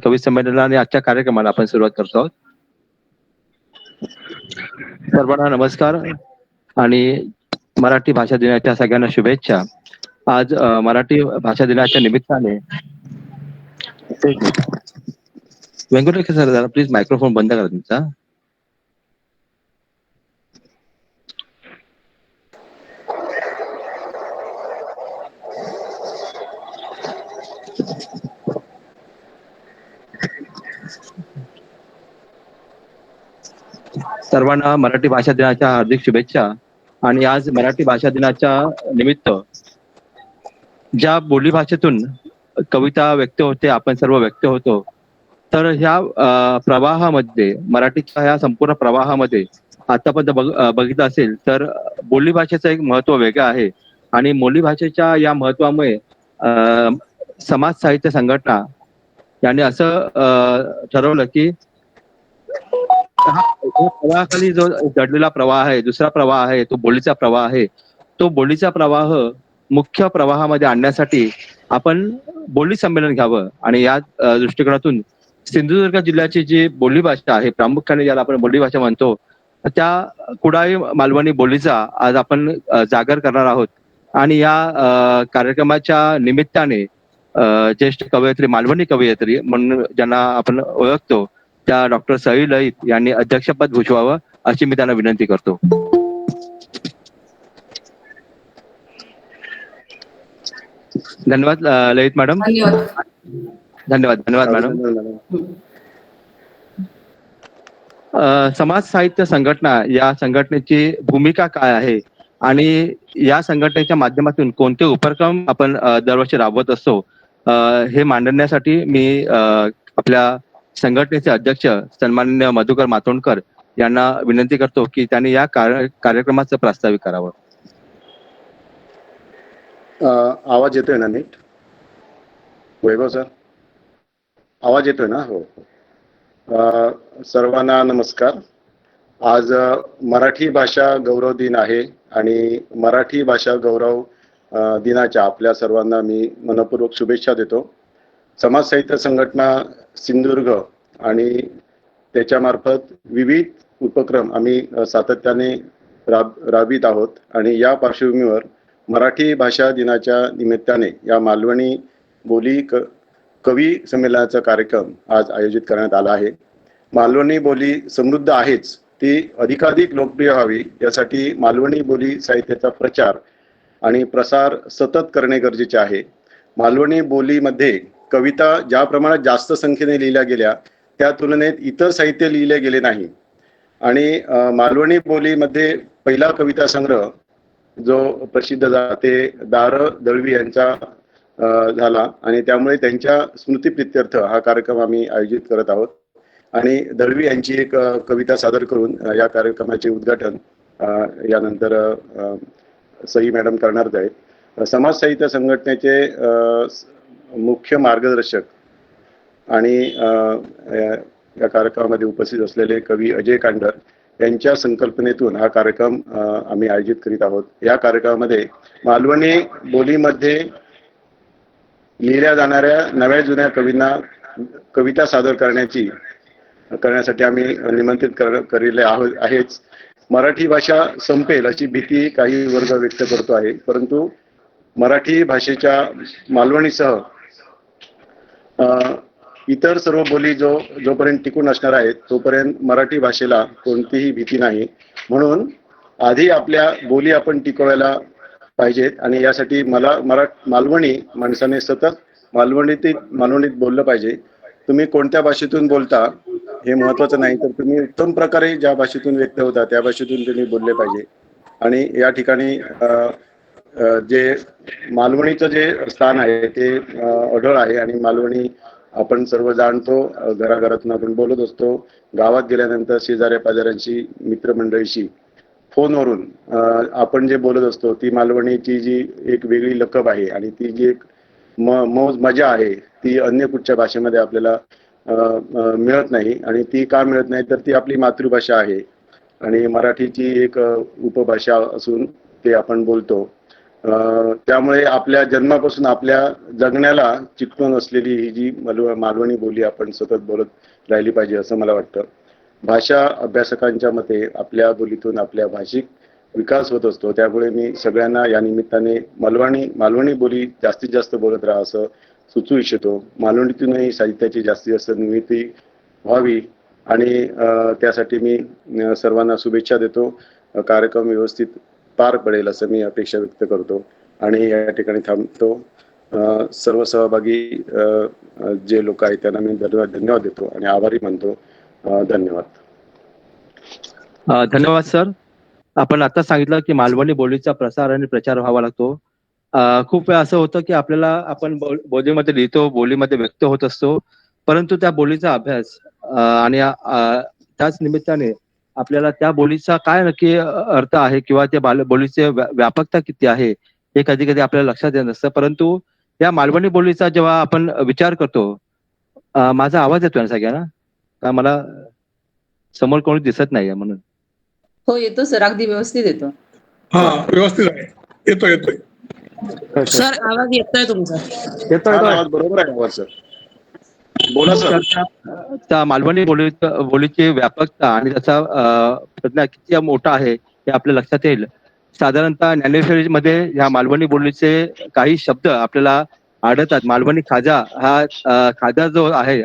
कवी संमेलनाने आजच्या कार्यक्रमाला आपण सुरुवात करतो आहोत. सर्वांना नमस्कार आणि मराठी भाषा दिनाच्या सगळ्यांना शुभेच्छा. आज मराठी भाषा दिनाच्या निमित्ताने व्यंकटेश सर जरा प्लीज मायक्रोफोन बंद करा तुमचा. सर्वांना मराठी भाषा दिनाच्या हार्दिक शुभेच्छा. आणि आज मराठी भाषा दिनाच्या निमित्त ज्या बोली भाषेतून कविता व्यक्त होते, आपण सर्व व्यक्त होतो, तर ह्या प्रवाहामध्ये, मराठीच्या ह्या संपूर्ण प्रवाहामध्ये आतापर्यंत बघितलं असेल तर बोली भाषेचं एक महत्व वेगळं आहे. आणि बोली भाषेच्या या महत्वामुळे समाज साहित्य संघटना यांनी असं ठरवलं की प्रवाहाखाली जो दडलेला प्रवाह आहे, दुसरा प्रवाह आहे, तो बोलीचा प्रवाह आहे. तो बोलीचा प्रवाह मुख्य प्रवाहामध्ये आणण्यासाठी आपण बोली संमेलन घ्यावं. आणि या दृष्टिकोनातून सिंधुदुर्ग जिल्ह्याची जी बोली भाषा आहे, प्रामुख्याने ज्याला आपण बोली भाषा म्हणतो, त्या कुडाळी मालवणी बोलीचा आज आपण जागर करणार आहोत. आणि या कार्यक्रमाच्या निमित्ताने ज्येष्ठ कवयित्री, मालवणी कवयित्री म्हणून ज्यांना आपण ओळखतो, त्या डॉक्टर सई ललित यांनी अध्यक्षपद भूषवावं अशी मी त्यांना विनंती करतो. धन्यवाद ललित मॅडम. धन्यवाद मॅडम. समाज साहित्य संघटना या संघटनेची भूमिका काय आहे आणि या संघटनेच्या माध्यमातून कोणते उपक्रम आपण दरवर्षी राबवत असतो, हे मांडण्यासाठी मी आपल्या संघटनेचे अध्यक्ष सन्माननीय मधुकर मातोंडकर यांना विनंती करतो की त्यांनी या कार्यक्रमाचं प्रास्ताविक करावं. आवाज येतोय ना नीट? वैभव सर, आवाज येतोय ना? हो. सर्वांना नमस्कार. आज मराठी भाषा गौरव दिन आहे आणि मराठी भाषा गौरव दिनाच्या आपल्या सर्वांना मी मनपूर्वक शुभेच्छा देतो. समाज साहित्य संघटना सिंधुदुर्ग आणि त्याच्यामार्फत विविध उपक्रम आम्ही सातत्याने राबवित आहोत. आणि या पार्श्वभूमीवर मराठी भाषा दिनाच्या निमित्ताने या मालवणी बोली कवी संमेलनाचा कार्यक्रम आज आयोजित करण्यात आला आहे. मालवणी बोली समृद्ध आहेच, ती अधिकाधिक लोकप्रिय व्हावी यासाठी मालवणी बोली साहित्याचा प्रचार आणि प्रसार सतत करणे गरजेचे आहे. मालवणी बोलीमध्ये कविता ज्या प्रमाणात जास्त संख्येने लिहिल्या गेल्या त्या तुलनेत इतर साहित्य लिहिले गेले नाही. आणि मालवणी बोलीमध्ये पहिला कविता संग्रह जो प्रसिद्ध झाला ते दार दळवी यांचा झाला आणि त्यामुळे त्यांच्या स्मृतिप्रित्यर्थ हा कार्यक्रम आम्ही आयोजित करत आहोत. आणि दळवी यांची एक कविता सादर करून या कार्यक्रमाचे उद्घाटन यानंतर सई मॅडम करणार आहेत. समाज साहित्य संघटनेचे मुख्य मार्गदर्शक आणि या कार्यक्रमामध्ये उपस्थित असलेले कवी अजय कांडर यांच्या संकल्पनेतून हा कार्यक्रम आम्ही आयोजित करीत आहोत. या कार्यक्रमामध्ये मालवणी बोलीमध्ये लिहिल्या जाणाऱ्या नव्या जुन्या कवींना कविता सादर करण्यासाठी आम्ही निमंत्रित करीले आहेच. मराठी भाषा संपेल अशी भीती काही वर्ग व्यक्त करतो आहे, परंतु मराठी भाषेच्या मालवणीसह इतर सर्व बोली जोपर्यंत टिकून असणार आहेत तोपर्यंत मराठी भाषेला कोणतीही भीती नाही. म्हणून आधी आपल्या बोली आपण टिकवायला पाहिजेत आणि यासाठी मालवणी माणसाने सतत मालवणीत बोललं पाहिजे. तुम्ही कोणत्या भाषेतून बोलता हे महत्वाचं नाही, तर तुम्ही उत्तम प्रकारे ज्या भाषेतून व्यक्त होता त्या भाषेतून तुम्ही बोलले पाहिजे. आणि या ठिकाणी जे मालवणीचं जे स्थान आहे ते अढळ आहे आणि मालवणी आपण सर्व जाणतो, घराघरातून आपण बोलत असतो. गावात गेल्यानंतर शेजाऱ्या पाजाऱ्यांशी, मित्रमंडळीशी फोनवरून आपण जे बोलत असतो ती मालवणीची जी एक वेगळी लकब आहे आणि ती जी एक मजा आहे ती अन्य कुठच्या भाषेमध्ये आपल्याला मिळत नाही. आणि ती का मिळत नाही तर ती आपली मातृभाषा आहे आणि मराठीची एक उपभाषा असून ते आपण बोलतो. त्यामुळे आपल्या जन्मापासून आपल्या जगण्याला चिकटून असलेली ही जी मालवणी बोली आपण सतत बोलत राहिली पाहिजे असं मला वाटतं. भाषा अभ्यासकांच्या मते आपल्या बोलीतून आपल्या भाषिक विकास होत असतो. त्यामुळे मी सगळ्यांना या निमित्ताने मालवणी बोली जास्तीत जास्त बोलत राहा असं सुचवू इच्छितो. मालवणीतूनही साहित्याची जास्तीत जास्त निर्मिती व्हावी आणि त्यासाठी मी सर्वांना शुभेच्छा देतो. कार्यक्रम व्यवस्थित पार पडेल असं मी अपेक्षा व्यक्त करतो आणि या ठिकाणी थांबतो. सर्व सहभागी जे लोक आहेत त्यांना मी धन्यवाद देतो आणि आभारी मानतो. धन्यवाद. धन्यवाद सर. आपण आता सांगितलं की मालवणी बोलीचा प्रसार आणि प्रचार व्हावा लागतो. खूप वेळा असं होतं की आपल्याला आपण बोलीमध्ये लिहितो, बोलीमध्ये व्यक्त होत असतो, परंतु त्या बोलीचा अभ्यास आणि त्याच निमित्ताने आपल्याला त्या बोलीचा काय नक्की अर्थ आहे किंवा त्या बोलीचे व्यापकता किती आहे हे कधी कधी आपल्याला लक्षात येत नसतं. परंतु या मालवणी बोलीचा जेव्हा आपण विचार करतो, माझा आवाज येतोय ना सगळ्यांना? का मला समोर कोणी दिसत नाहीये म्हणून? हो, येतो सर, अगदी व्यवस्थित येतो. हा, व्यवस्थित आहे. येतोय. सर आवाज येतोय तुमचा. येतोय. बरोबर आहे आवाज सर. बोला सर. त्या मालवणी बोलीची व्यापकता आणि त्याचा प्रज्ञा किती मोठा आहे हे आपल्या लक्षात येईल. साधारणतः ज्ञानेश्वरीमध्ये ह्या मालवणी बोलीचे काही शब्द आपल्याला आढळतात. मालवणी खाजा हा खाजा जो आहे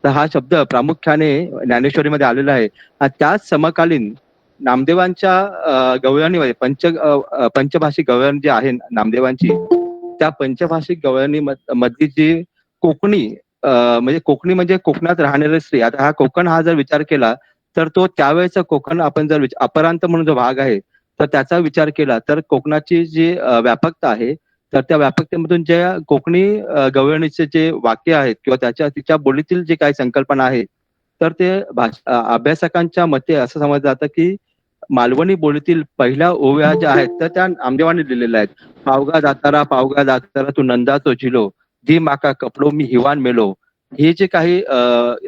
तर हा शब्द प्रामुख्याने ज्ञानेश्वरीमध्ये आलेला आहे. त्याच समकालीन नामदेवांच्या गवळणीमध्ये पंचभाषिक गवळण जी आहे नामदेवांची, त्या पंचभाषिक गवळणी मधली जी कोकणी कोकणी म्हणजे कोकणात राहणारी स्त्री. आता हा कोकण हा जर विचार केला तर तो त्यावेळेचा कोकण आपण जर अपरांत म्हणून जो भाग आहे तर त्याचा विचार केला तर कोकणाची जी व्यापकता आहे तर त्या व्यापकतेमधून ज्या कोकणी गवळणीचे जे वाक्य आहेत किंवा तिच्या बोलीतील जे काही संकल्पना आहे तर ते अभ्यासकांच्या मते असं समजलं जातं की मालवणी बोलीतील पहिल्या ओव्या ज्या आहेत तर त्या नामदेवांनी लिहिलेल्या आहेत. पावगा दातारा तू नंदाचो झिलो, धी माका कपडो मी हिवान मेलो. हे जे काही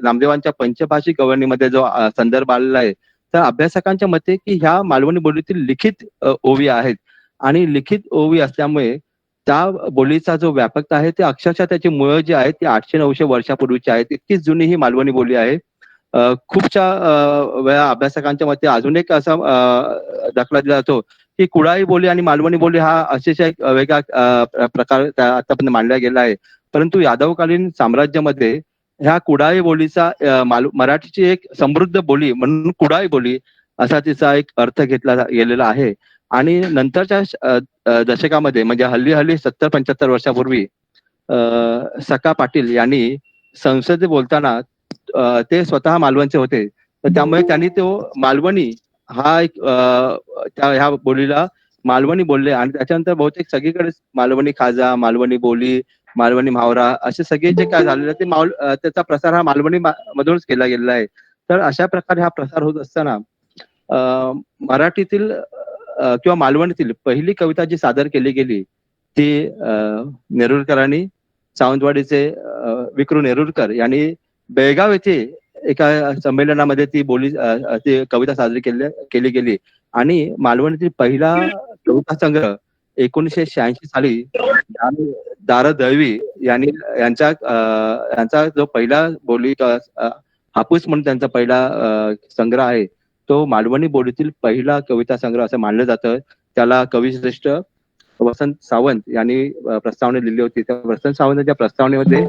नामदेवांच्या पंचभाषिक गवळणीमध्ये जो संदर्भ आलेला आहे तर अभ्यासकांच्या मते की ह्या मालवणी बोलीतील लिखित ओवी आहेत आणि लिखित ओवी असल्यामुळे त्या बोलीचा जो व्यापकता आहे ते अक्षरशः त्याची मुळं जी आहेत ती 800-900 वर्षापूर्वीची आहेत. इतकीच जुनी ही मालवणी बोली आहे. खूपशा वेळा अभ्यासकांच्या मते अजून एक असा दाखला दिला जातो की कुडाळी बोली आणि मालवणी बोली हा अतिशय वेगळा प्रकार आतापर्यंत मांडला गेला आहे. परंतु यादवकालीन साम्राज्यामध्ये ह्या कुडाळी बोलीचा मराठीची एक समृद्ध बोली म्हणून कुडाळी बोली असा तिचा एक अर्थ घेतला गेलेला आहे. आणि नंतरच्या दशकामध्ये म्हणजे हल्ली 70-75 वर्षापूर्वी सखा पाटील यांनी संसदेत बोलताना ते स्वतः मालवणचे होते तर त्यामुळे त्यांनी तो मालवणी हा एक ह्या बोलीला मालवणी बोलले आणि त्याच्यानंतर बहुतेक सगळीकडे मालवणी खाजा, मालवणी बोली, मालवणी म्हावरा असे सगळे जे काय झालेले ते त्याचा प्रसार हा मालवणी मधूनच केला गेलेला आहे. तर अशा प्रकारे हा प्रसार होत असताना मराठीतील किंवा मालवणीतील पहिली कविता जी सादर केली गेली ती नेरुरकरांनी, सावंतवाडीचे विक्रू नेरुरकर यांनी बेळगाव येथे एका संमेलनामध्ये ती कविता सादर केली गेली आणि मालवणीतील पहिला कविता संग्रह 1986 साली दारा दळवी यांचा जो पहिला बोली हापूस म्हणून त्यांचा पहिला संग्रह आहे तो मालवणी बोलीतील पहिला कविता संग्रह असं मानलं जातं. त्याला कविश्रेष्ठ वसंत सावंत यांनी प्रस्तावना लिहिली होती. त्या वसंत सावंतांच्या प्रस्तावनेमध्ये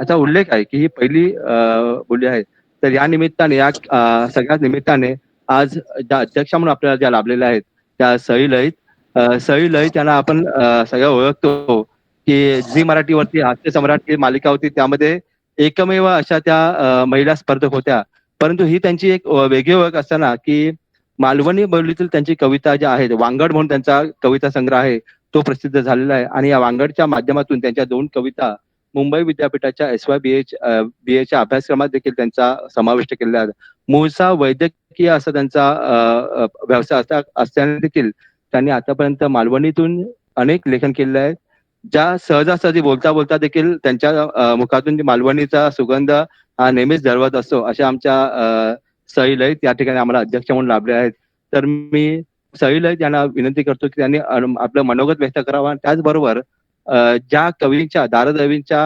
याचा उल्लेख आहे की ही पहिली बोली आहे. तर या निमित्ताने या सगळ्या निमित्ताने आज ज्या अध्यक्षा म्हणून आपल्याला ज्या लाभलेल्या आहेत त्या सई ललित यांना आपण सगळं ओळखतो की झी मराठीवरती हास्य सम्राट ही मालिका होती, त्यामध्ये एकमेव अशा त्या महिला स्पर्धक होत्या. परंतु ही त्यांची एक वेगळी ओळख असताना की मालवणी बोलीतील त्यांची कविता ज्या आहेत, वांगड म्हणून त्यांचा कविता संग्रह आहे तो प्रसिद्ध झालेला आहे आणि या वांगडच्या माध्यमातून त्यांच्या 2 कविता मुंबई विद्यापीठाच्या SYBA अभ्यासक्रमात देखील त्यांचा समाविष्ट केलेला आहे. मूळचा वैद्यकीय असा त्यांचा व्यवसाय असताना देखील त्यांनी आतापर्यंत मालवणीतून अनेक लेखन केलेले आहे. ज्या सहजासहजी बोलता देखील त्यांच्या मुखातून मालवणीचा सुगंध हा नेहमीच दरवत असतो. अशा आमच्या सई ललित या ठिकाणी आम्हाला अध्यक्ष म्हणून लाभले आहेत. तर मी सगळीला त्यांना विनंती करतो की त्यांनी आपलं मनोगत व्यक्त करावं. आणि त्याचबरोबर ज्या कवींच्या दारदैवींच्या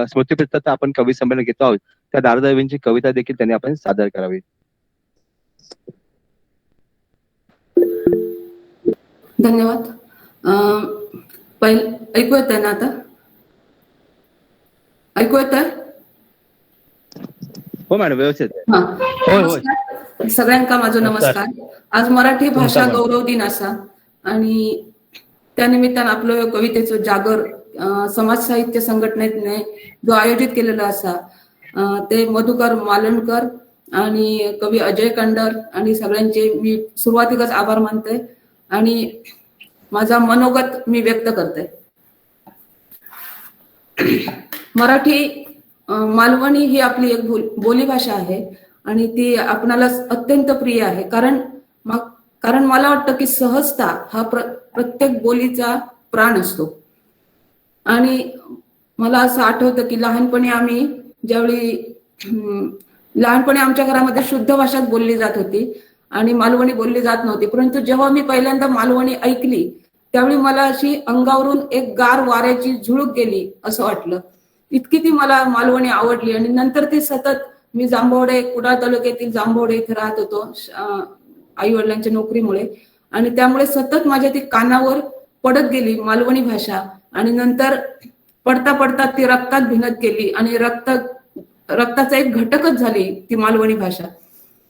स्मृतीप्रित्यर्थ आपण कवी संमेलन घेतो आहोत त्या दारदैवींची कविता देखील त्यांनी आपण सादर करावी. धन्यवाद. ऐकू येत आहे ना आता? ऐकू येत आहे? हो मॅडम, व्यवस्थित आहे. हा. होय होय. नमस्कार. सगळ्यांका माझा नमस्कार. आज मराठी भाषा गौरव दिन असा आणि त्या निमित्तानं आपलं कवितेचं जागर समाज साहित्य संघटनेने जो आयोजित केलेला असा ते मधुकर मालणकर आणि कवी अजय कंडर आणि सगळ्यांचे मी सुरुवातीलाच आभार मानते आणि माझा मनोगत मी व्यक्त करते. मराठी मालवणी ही आपली एक बोलीभाषा आहे आणि ती आपणाला अत्यंत प्रिय आहे. कारण मला वाटतं की सहजता हा प्रत्येक बोलीचा प्राण असतो. आणि मला असं आठवतं की लहानपणी आमच्या घरामध्ये शुद्ध भाषाच बोलली जात होती आणि मालवणी बोलली जात नव्हती. परंतु जेव्हा मी पहिल्यांदा मालवणी ऐकली त्यावेळी मला अशी अंगावरून एक गार वाऱ्याची झुळूक गेली असं वाटलं. इतकी ती मला मालवणी आवडली आणि नंतर ती सतत मी कुडाळ तालुक्यातील जांभवडे इथे राहत होतो आई वडिलांच्या नोकरीमुळे आणि त्यामुळे सतत माझ्या ती कानावर पडत गेली मालवणी भाषा आणि नंतर पडता पडता ती रक्तात भिनत गेली आणि रक्ताचा एक घटकच झाली ती मालवणी भाषा.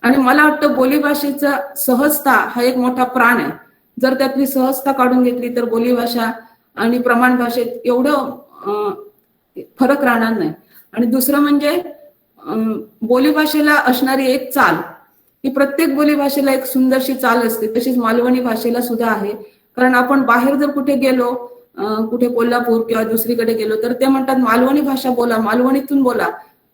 आणि मला वाटतं बोलीभाषेचा सहजता हा एक मोठा प्राण आहे. जर त्यातली सहजता काढून घेतली तर बोलीभाषा आणि प्रमाण भाषेत एवढं फरक राहणार नाही. आणि दुसरं म्हणजे बोलीभाषेला असणारी एक चाल, ही प्रत्येक बोलीभाषेला एक सुंदरशी चाल असते, तशीच मालवणी भाषेला सुद्धा आहे. कारण आपण बाहेर जर कुठे गेलो, कुठे कोल्हापूर किंवा दुसरीकडे गेलो तर ते म्हणतात मालवणी भाषा बोला, मालवणीतून बोला,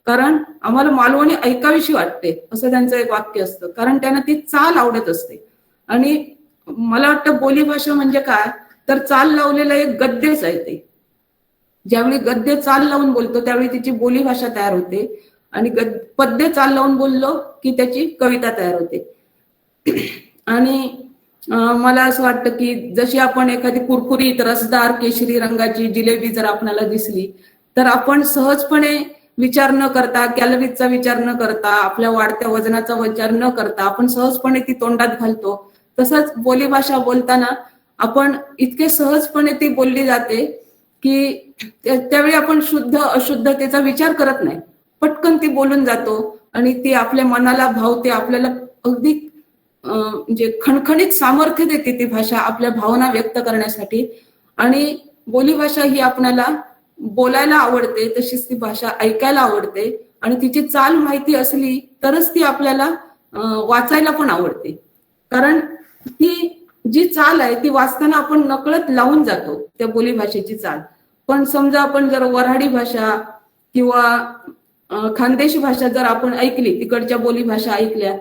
कारण आम्हाला मालवणी ऐकावीशी वाटते असं त्यांचं एक वाक्य असतं. कारण त्यांना ती चाल आवडत असते. आणि मला वाटतं बोलीभाषा म्हणजे काय तर चाल लावलेलं एक गद्यच आहे. ते ज्यावेळी गद्य चाल लावून बोलतो त्यावेळी तिची बोलीभाषा तयार होते आणि पद्य चाल लावून बोललो की त्याची कविता तयार होते. आणि मला असं वाटतं की जशी आपण एखादी कुरकुरीत रसदार केशरी रंगाची जिलेबी जर आपल्याला दिसली तर आपण सहजपणे विचार न करता, कॅलरीजचा विचार न करता, आपल्या वाढत्या वजनाचा विचार न करता आपण सहजपणे ती तोंडात घालतो. तसंच बोलीभाषा बोलताना आपण इतके सहजपणे ती बोलली जाते की त्यावेळी आपण शुद्ध अशुद्धतेचा विचार करत नाही, पटकन ती बोलून जातो आणि ती आपल्या मनाला भावते, आपल्याला अगदी म्हणजे खणखणीत सामर्थ्य देते ती भाषा आपल्या भावना व्यक्त करण्यासाठी. आणि बोलीभाषा ही आपल्याला बोलायला आवडते तशीच ती भाषा ऐकायला आवडते आणि तिची चाल माहिती असली तरच ती आपल्याला वाचायला पण आवडते. कारण ती जी चाल आहे ती वाचताना आपण नकळत लावून जातो त्या बोलीभाषेची चाल. पण समजा आपण जर वऱ्हाडी भाषा किंवा खानदेशी भाषा जर आपण ऐकली, तिकडच्या बोलीभाषा ऐकल्या,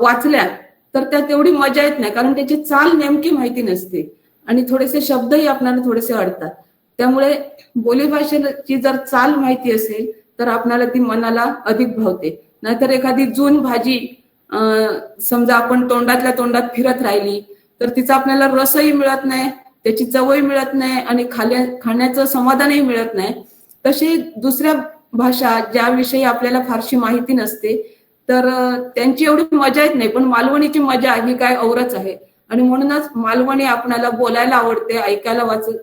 वाचल्या तर त्यात एवढी मजा येत नाही, कारण त्याची चाल नेमकी माहिती नसते आणि थोडेसे शब्दही आपल्याला थोडेसे अडतात. त्यामुळे बोलीभाषेची जर चाल माहिती असेल तर आपल्याला ती मनाला अधिक भावते. नाहीतर एखादी जून भाजी समजा आपण तोंडातल्या तोंडात फिरत राहिली तर तिचा आपल्याला रसही मिळत नाही, त्याची चवही मिळत नाही आणि खाण्याचं समाधानही मिळत नाही. तशी दुसऱ्या भाषा ज्याविषयी आपल्याला फारशी माहिती नसते तर त्यांची एवढी मजा येत नाही, पण मालवणीची मजा ही काय औरच आहे. आणि म्हणूनच मालवणी आपल्याला बोलायला आवडते, ऐकायला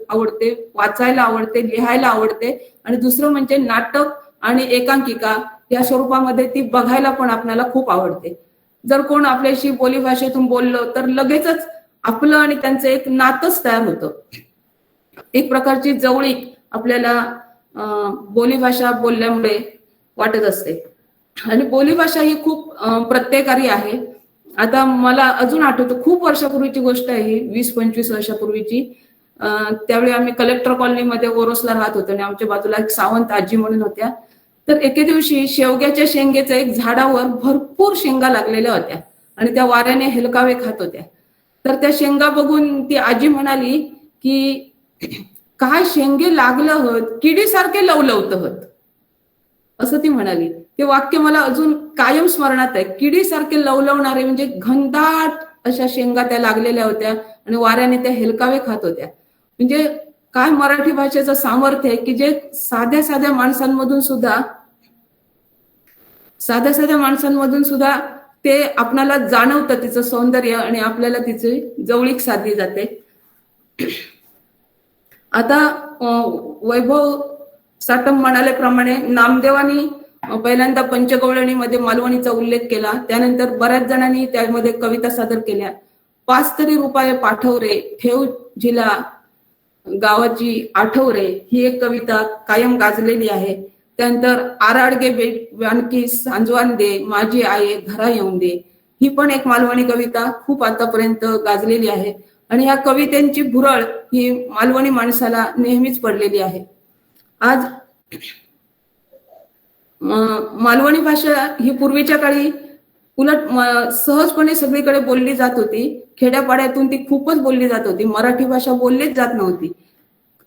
आवडते, वाचायला आवडते, लिहायला आवडते आणि दुसरं म्हणजे नाटक आणि एकांकिका या स्वरूपामध्ये ती बघायला पण आपल्याला खूप आवडते. जर कोण आपल्याशी बोलीभाषेतून बोललं तर लगेचच आपलं आणि त्यांचं एक नातच तयार होतं. एक प्रकारची जवळीक आपल्याला बोलीभाषा बोलल्यामुळे वाटत असते. आणि बोलीभाषा ही खूप प्रत्येकारी आहे. आता मला अजून आठवतं, खूप वर्षापूर्वीची गोष्ट आहे ही, 20-25 वर्षापूर्वीची. त्यावेळी आम्ही कलेक्टर कॉलनीमध्ये ओरोसला राहत होतो आणि आमच्या बाजूला एक सावंत आजी म्हणून होत्या. तर एके दिवशी शेवग्याच्या शेंगेचं एक झाडावर भरपूर शेंगा लागलेल्या होत्या आणि त्या वाऱ्याने हेलकावे खात होत्या. तर त्या शेंगा बघून ती आजी म्हणाली की काय शेंगे लागलं होत, किडीसारखे लवलवत होत, असं ती म्हणाली. ते वाक्य मला अजून कायम स्मरणात आहे. किडीसारखे लवलवणारे म्हणजे घनदाट अशा शेंगा त्या लागलेल्या होत्या आणि वाऱ्याने त्या हेलकावे खात होत्या. म्हणजे काय मराठी भाषेचं सामर्थ्य आहे की जे साध्या साध्या माणसांमधून सुद्धा ते आपणाला जाणवतं तिचं सौंदर्य आणि आपल्याला तिची जवळीक साधली जाते. आता वैभव साटम म्हणाल्याप्रमाणे नामदेवानी पहिल्यांदा पंचगवळणीमध्ये मालवणीचा उल्लेख केला, त्यानंतर बऱ्याच जणांनी त्यामध्ये कविता सादर केल्या. 5 तरी रुपये पाठव रे, ठेव जिला गावाची आठव रे, ही एक कविता कायम गाजलेली आहे. त्यानंतर आराडगे वानकी सांजवान दे, माझी आई घरा येऊन दे, ही पण एक मालवणी कविता खूप आतापर्यंत गाजलेली आहे. आणि ह्या कवितेची भुरळ ही मालवणी माणसाला नेहमीच पडलेली आहे. आज मालवणी भाषा ही पूर्वीच्या काळी उलट सहजपणे सगळीकडे बोलली जात होती. खेड्यापाड्यातून ती खूपच बोलली जात होती. मराठी भाषा बोललीच जात नव्हती.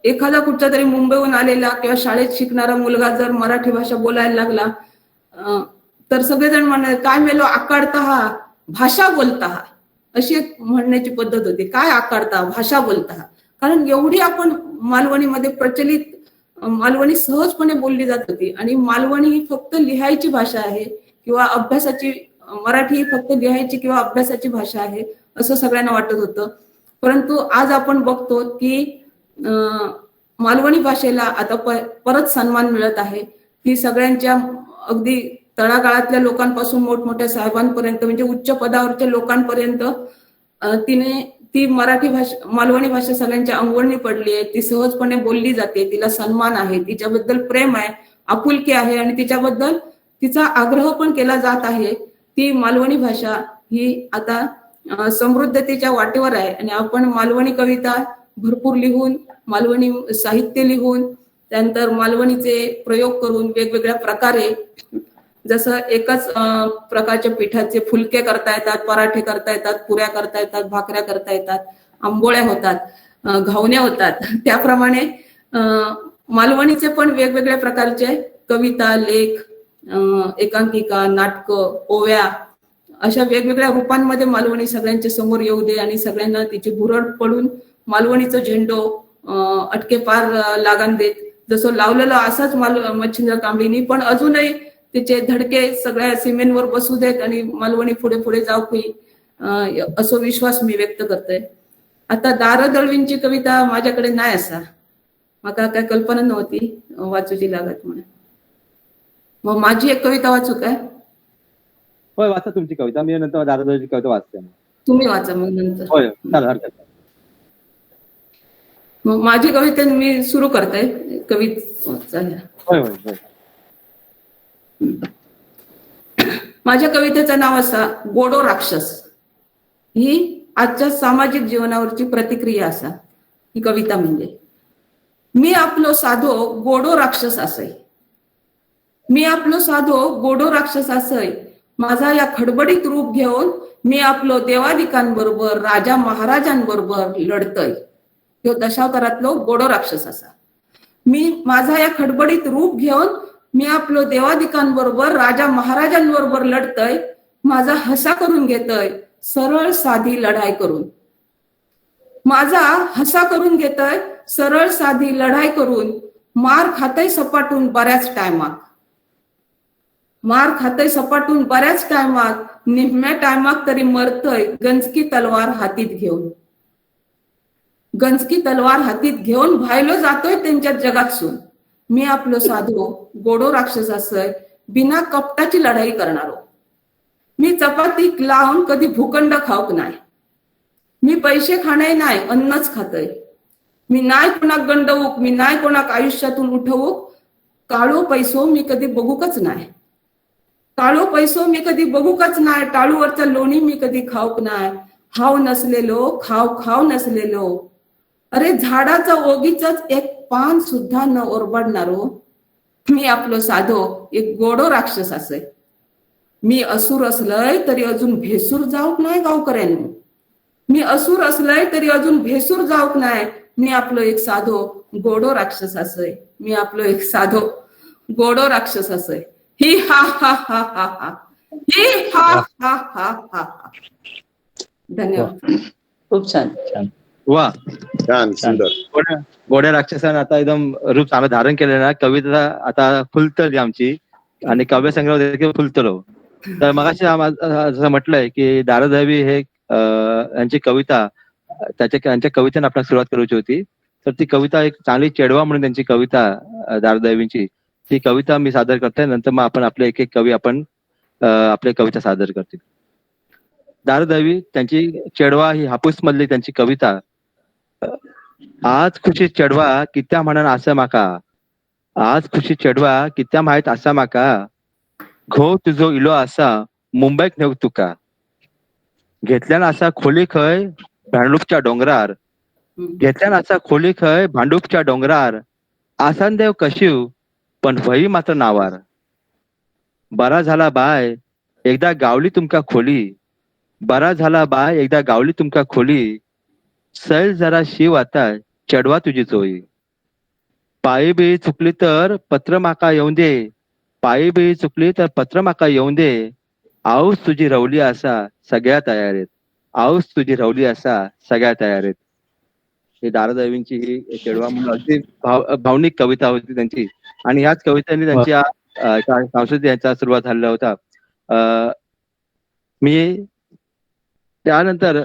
एखादा कुठचा तरी मुंबईहून आलेला किंवा शाळेत शिकणारा मुलगा जर मराठी भाषा बोलायला लागला तर सगळेजण म्हणाले, काय मेलो आकाडता हा, भाषा बोलता हा, अशी एक म्हणण्याची पद्धत होती. काय आकाडता, भाषा बोलता हा. कारण एवढी आपण मालवणीमध्ये प्रचलित मालवणी सहजपणे बोलली जात होती. आणि मालवणी ही फक्त लिहायची भाषा आहे किंवा अभ्यासाची, मराठी ही फक्त लिहायची किंवा अभ्यासाची भाषा आहे असं सगळ्यांना वाटत होतं. परंतु आज आपण बघतो की मालवणी भाषेला आता परत सन्मान मिळत आहे. ती सगळ्यांच्या अगदी तळागाळातल्या लोकांपासून मोठमोठ्या साहेबांपर्यंत म्हणजे उच्च पदावरच्या लोकांपर्यंत ती मराठी भाषा, मालवणी भाषा सगळ्यांच्या अंगवळणी पडली आहे. ती सहजपणे बोलली जाते, तिला सन्मान आहे, तिच्याबद्दल प्रेम आहे, आपुलकी आहे आणि तिच्याबद्दल तिचा आग्रह पण केला जात आहे. ती मालवणी भाषा ही आता समृद्धतेच्या वाटेवर आहे. आणि आपण मालवणी कविता भरपूर लिहून, मालवणी साहित्य लिहून, त्यानंतर मालवणीचे प्रयोग करून वेगवेगळ्या प्रकारे, जसं एकाच प्रकारच्या पिठाचे फुलके करता येतात, पराठे करता येतात, पुऱ्या करता येतात, भाकऱ्या करता येतात, आंबोळ्या होतात, घावण्या होतात, त्याप्रमाणे मालवणीचे पण वेगवेगळ्या प्रकारचे कविता, लेख, एकांकिका, नाटकं, ओव्या अशा वेगवेगळ्या रूपांमध्ये मालवणी सगळ्यांच्या समोर येऊ दे आणि सगळ्यांना तिची भुरळ पडून मालवणीचा झेंडो अटके पार लागान देत. जसं लावलेलं असाच मच्छिंद्र कांबळीनी पण अजूनही तिचे धडके सगळ्या सीमेंवर बसू देत आणि मालवणी पुढे पुढे जाऊ की असो विश्वास मी व्यक्त करते. आता दार दळवींची कविता माझ्याकडे नाही असा, मला काय कल्पना नव्हती वाचूची लागत म्हणून. मग माझी एक कविता वाचू काय? होय, वाचा तुमची कविता, मी नंतर दादाची कविता वाचते. तुम्ही वाचा मग नंतर. होय, चालेल, हरकत नाही. मग माझी कविता मी सुरू करते. कविता होय होय होय. माझ्या कवितेचं नाव असा गोडो राक्षस. ही आजच्या सामाजिक जीवनावरची प्रतिक्रिया असा ही कविता म्हणजे. मी आपलो साधो गोडो राक्षस असय, मी आपलो साधो गोडो राक्षस असय, माझा या खडबडीत रूप घेऊन मी आपलो देवादिकांबरोबर, राजा महाराजांबरोबर लढतय. तो दशावतारातलो गोडो राक्षस असा. मी माझा या खडबडीत रूप घेऊन मी आपलो देवादिकांबरोबर, राजा महाराजांबरोबर लढतय, माझा हसा करून घेतय सरळ साधी लढाई करून, माझा हसा करून घेतय सरळ साधी लढाई करून, मार खातय सपाटून बऱ्याच टायमात, मार खातय सपाटून बऱ्याच टायमात, निम्म्या टायमात तरी मरतय गंजकी तलवार हातीत घेऊन, गंजकी तलवार हातीत घेऊन भायलो जातोय त्यांच्या जगातसून. मी आपलो साधो गोडो राक्षस असय, बिना कपटाची लढाई करणारो. मी चपाती लावून कधी भूखंड खाऊक नाही, मी पैसे खाणे नाही अन्नच खातय, मी नाही कोणाक गंडवूक, मी नाही कोणाक आयुष्यातून उठवूक, काळो पैसो मी कधी बघूकच नाही, काळो पैसो मी कधी बघूकच नाही, टाळूवरचं लोणी मी कधी खाऊक नाही, हाव नसलेलो खाव नसलेलो, अरे झाडाचा ओगीच एक पान सुद्धा न ओरबाडणारो. मी आपलो साधो एक गोडो राक्षस असय, मी असुर असलय तरी अजून भेसूर जाऊक नाही गावकऱ्यांनी, मी असुर असलय तरी अजून भेसूर जाऊक नाही, मी आपलो एक साधो गोडो राक्षस असय, मी आपलो एक साधो गोडो राक्षस असय. ही हा हा हा हा हा, ही हा हा हा हा. धन्यवाद. खूप छान. वा, छान, सुंदर. गोड्या राक्षसानं आता एकदम रूप चांगलं धारण केलं ना, कविता आता फुलतली आमची आणि काव्य संग्रह देखील फुलतलो. तर मगाशी जसं म्हटलंय की दारादहवी हे यांची कविता त्यांच्या कवितेने आपल्याला सुरुवात करायची होती. तर ती कविता एक चांगली चेडवा म्हणून त्यांची कविता दारादहवींची ती कविता मी सादर करतोय. नंतर मग आपण आपले एक एक कवी आपण आपल्या कविता सादर करतील. दारादहवी त्यांची चेडवा ही हापूस मधली त्यांची कविता. आज खुशी चेडवा कित्या म्हणन असं माका, आज खुशी चेडवा कित्या माहित असा माका, घो तुझो इलो असा मुंबईक नेऊ तुका, घेतल्यान असा खोली खय भांडूपच्या डोंगरार, घेतल्यान असा खोली खय भांडूपच्या डोंगरार, आसान देव कशिव पण वही मात्र नावार, बरा झाला बाय एकदा गावली तुमका खोली, बरा झाला बाय एकदा गावली तुमका खोली, सैल जरा शिव आता चढवा तुझी चोई, पायी बिळी चुकली तर पत्र माका येऊन दे, पायी बिळी चुकली तर पत्र माका येऊन दे, आऊस तुझी रवली असा सगळ्या तयारीत, आऊस तुझी रवली असा सगळ्या तयारीत. ही दारादहवींची ही चेडवा म्हणून अगदी भावनिक कविता होती त्यांची आणि ह्याच कवितांनी त्यांच्या सांस्कृतिक यांचा सुरुवात झालेला होता. मी त्यानंतर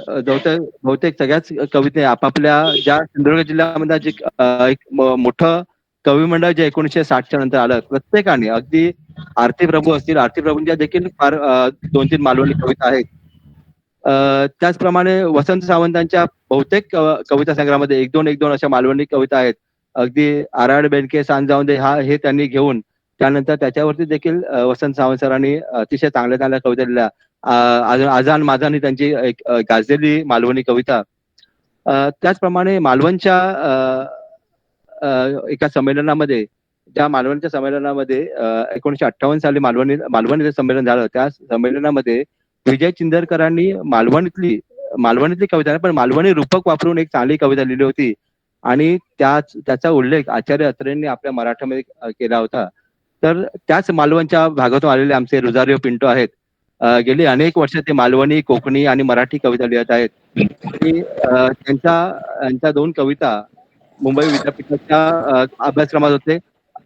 बहुतेक सगळ्याच कविते आपापल्या ज्या सिंधुदुर्ग जिल्ह्यामध्ये जे एक मोठं कवी मंडळ जे 1960च्या नंतर आलं, प्रत्येकाने अगदी आरती प्रभू असतील, आरती प्रभूंच्या देखील फार 2-3 मालवणी कविता आहेत. त्याचप्रमाणे वसंत सावंतांच्या बहुतेक कविता संग्रहामध्ये 1-2 अशा मालवणी कविता आहेत. अगदी आराड बेनके सांज जाऊन दे हे त्यांनी घेऊन त्यानंतर त्याच्यावरती देखील वसंत सावंत सरांनी अतिशय चांगल्या चांगल्या कविता लिहिल्या. आजान माझान ही त्यांची एक गाजलेली मालवणी कविता. त्याचप्रमाणे मालवणच्या एका संमेलनामध्ये, त्या मालवणच्या संमेलनामध्ये 1958 साली मालवणीचं संमेलन झालं. त्या संमेलनामध्ये विजय चिंदरकरांनी मालवणीतली कविता नाही पण मालवणी रूपक वापरून एक चांगली कविता लिहिली होती आणि त्याचा उल्लेख आचार्य अत्रेंनी आपल्या मराठीमध्ये केला होता. तर त्याच मालवणच्या भागातून आलेले आमचे रुजारिओ पिंटो आहेत. गेली अनेक वर्ष ते मालवणी, कोकणी आणि मराठी कविता लिहित आहेत. आणि त्यांच्या 2 कविता मुंबई विद्यापीठाच्या अभ्यासक्रमात होते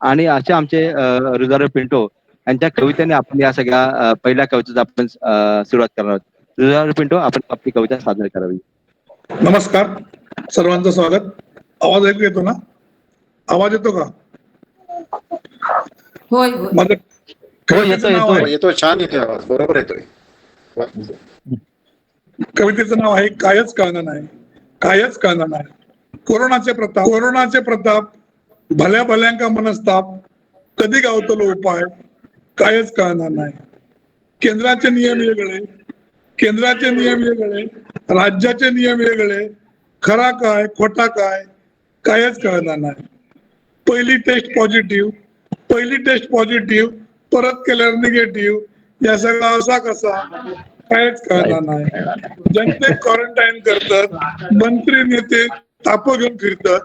आणि अशा आमचे रुजारिओ पिंटो यांच्या कवितेने आपण या सगळ्या पहिल्या कवितेचा आपण सुरुवात करणार आहोत. रुजारिओ पिंटो, आपण आपली कविता सादर करावी. नमस्कार, सर्वांचं स्वागत. आवाज ऐकू येतो ना? आवाज येतो का? होय. माझं कवितेचं नाव आहे, येतो, छान येतोय आवाज, बरोबर येतोय. कवितेचं नाव आहे कायच कळणार नाही, कायच कळणार नाही. कोरोनाचे प्रताप भल्या भल्यांका मनस्ताप, कधी गावतलो उपाय कायच कळणार नाही. केंद्राचे नियम वेगळे, राज्याचे नियम वेगळे, खरा काय खोटा काय कायच कळणार नाही. पहिली टेस्ट पॉझिटिव्ह, परत केल्यावर निगेटिव्ह, या सगळा असा कसा कायच कळणार नाही. जनतेक क्वारंटाईन करतात, मंत्री नेते ताप घेऊन फिरतात,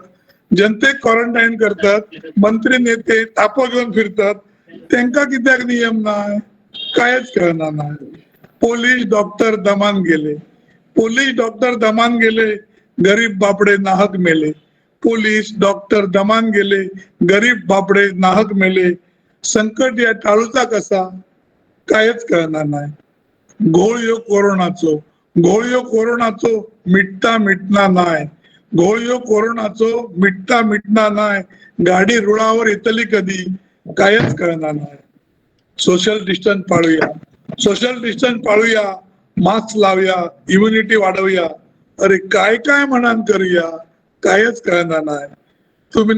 जनतेक क्वारंटाईन करतात, मंत्री नेते ताप घेऊन फिरतात, त्यांका कित्याक नियम नाही कायच कळणार नाही. पोलीस डॉक्टर दमान गेले, गरीब बापडे नाहक मेले. पोलीस डॉक्टर दमान गेले, गरीब बापडे नाहक मेले. संकट या टाळूचा कसा कायच कळणार नाही. घोळ यो कोरोनाचो मिटता मिटणार नाही. घोळ यो कोरोनाचो मिटता मिटणार नाही. गाडी रुळावर येतली कधी कायच कळणार नाही. सोशल डिस्टन्स पाळूया, मास्क लावूया, इम्युनिटी वाढवूया. अरे काय काय म्हणान करूया कायच कळणार नाही. तुम्ही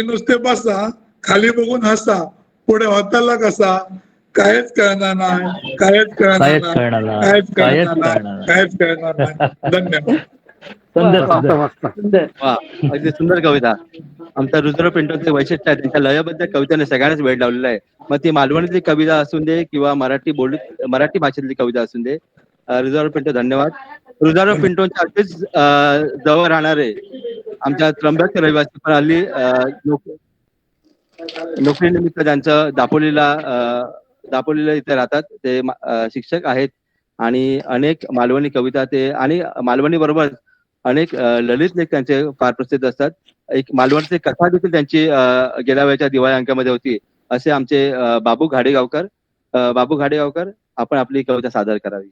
नुसते बसा, खाली बघून हसा, पुढे होताला कसा कायच कळणार नाही. धन्यवाद. वा, अगदी सुंदर कविता. आमच्या रुजारिओ पिंटोचे वैशिष्ट्य आहे त्यांच्या लयबद्ध कवितेने सगळ्यांनाच वेळ लावलेला आहे. मग ती मालवणीतली कविता असून दे किंवा मराठी भाषेतली कविता असून दे. रुजारिओ पिंटो धन्यवाद. रुजारिओ पिंटोच्या अगदीच जवळ राहणारे आमच्या त्र्यंबक रहिवासी पण हल्ली नोकरीनिमित्त त्यांचं दापोलीला इथे राहतात. ते शिक्षक आहेत आणि अनेक मालवणी कविता ते आणि मालवणी बरोबर अनेक ललित लेख त्यांचे फार प्रसिद्ध असतात. एक मालवणची कथा देखील त्यांची गेल्या वेळेच्या दिवाळी अंकामध्ये होती. असे आमचे बाबू घाडेगावकर. बाबू घाडेगावकर, आपण आपली कविता सादर करावी.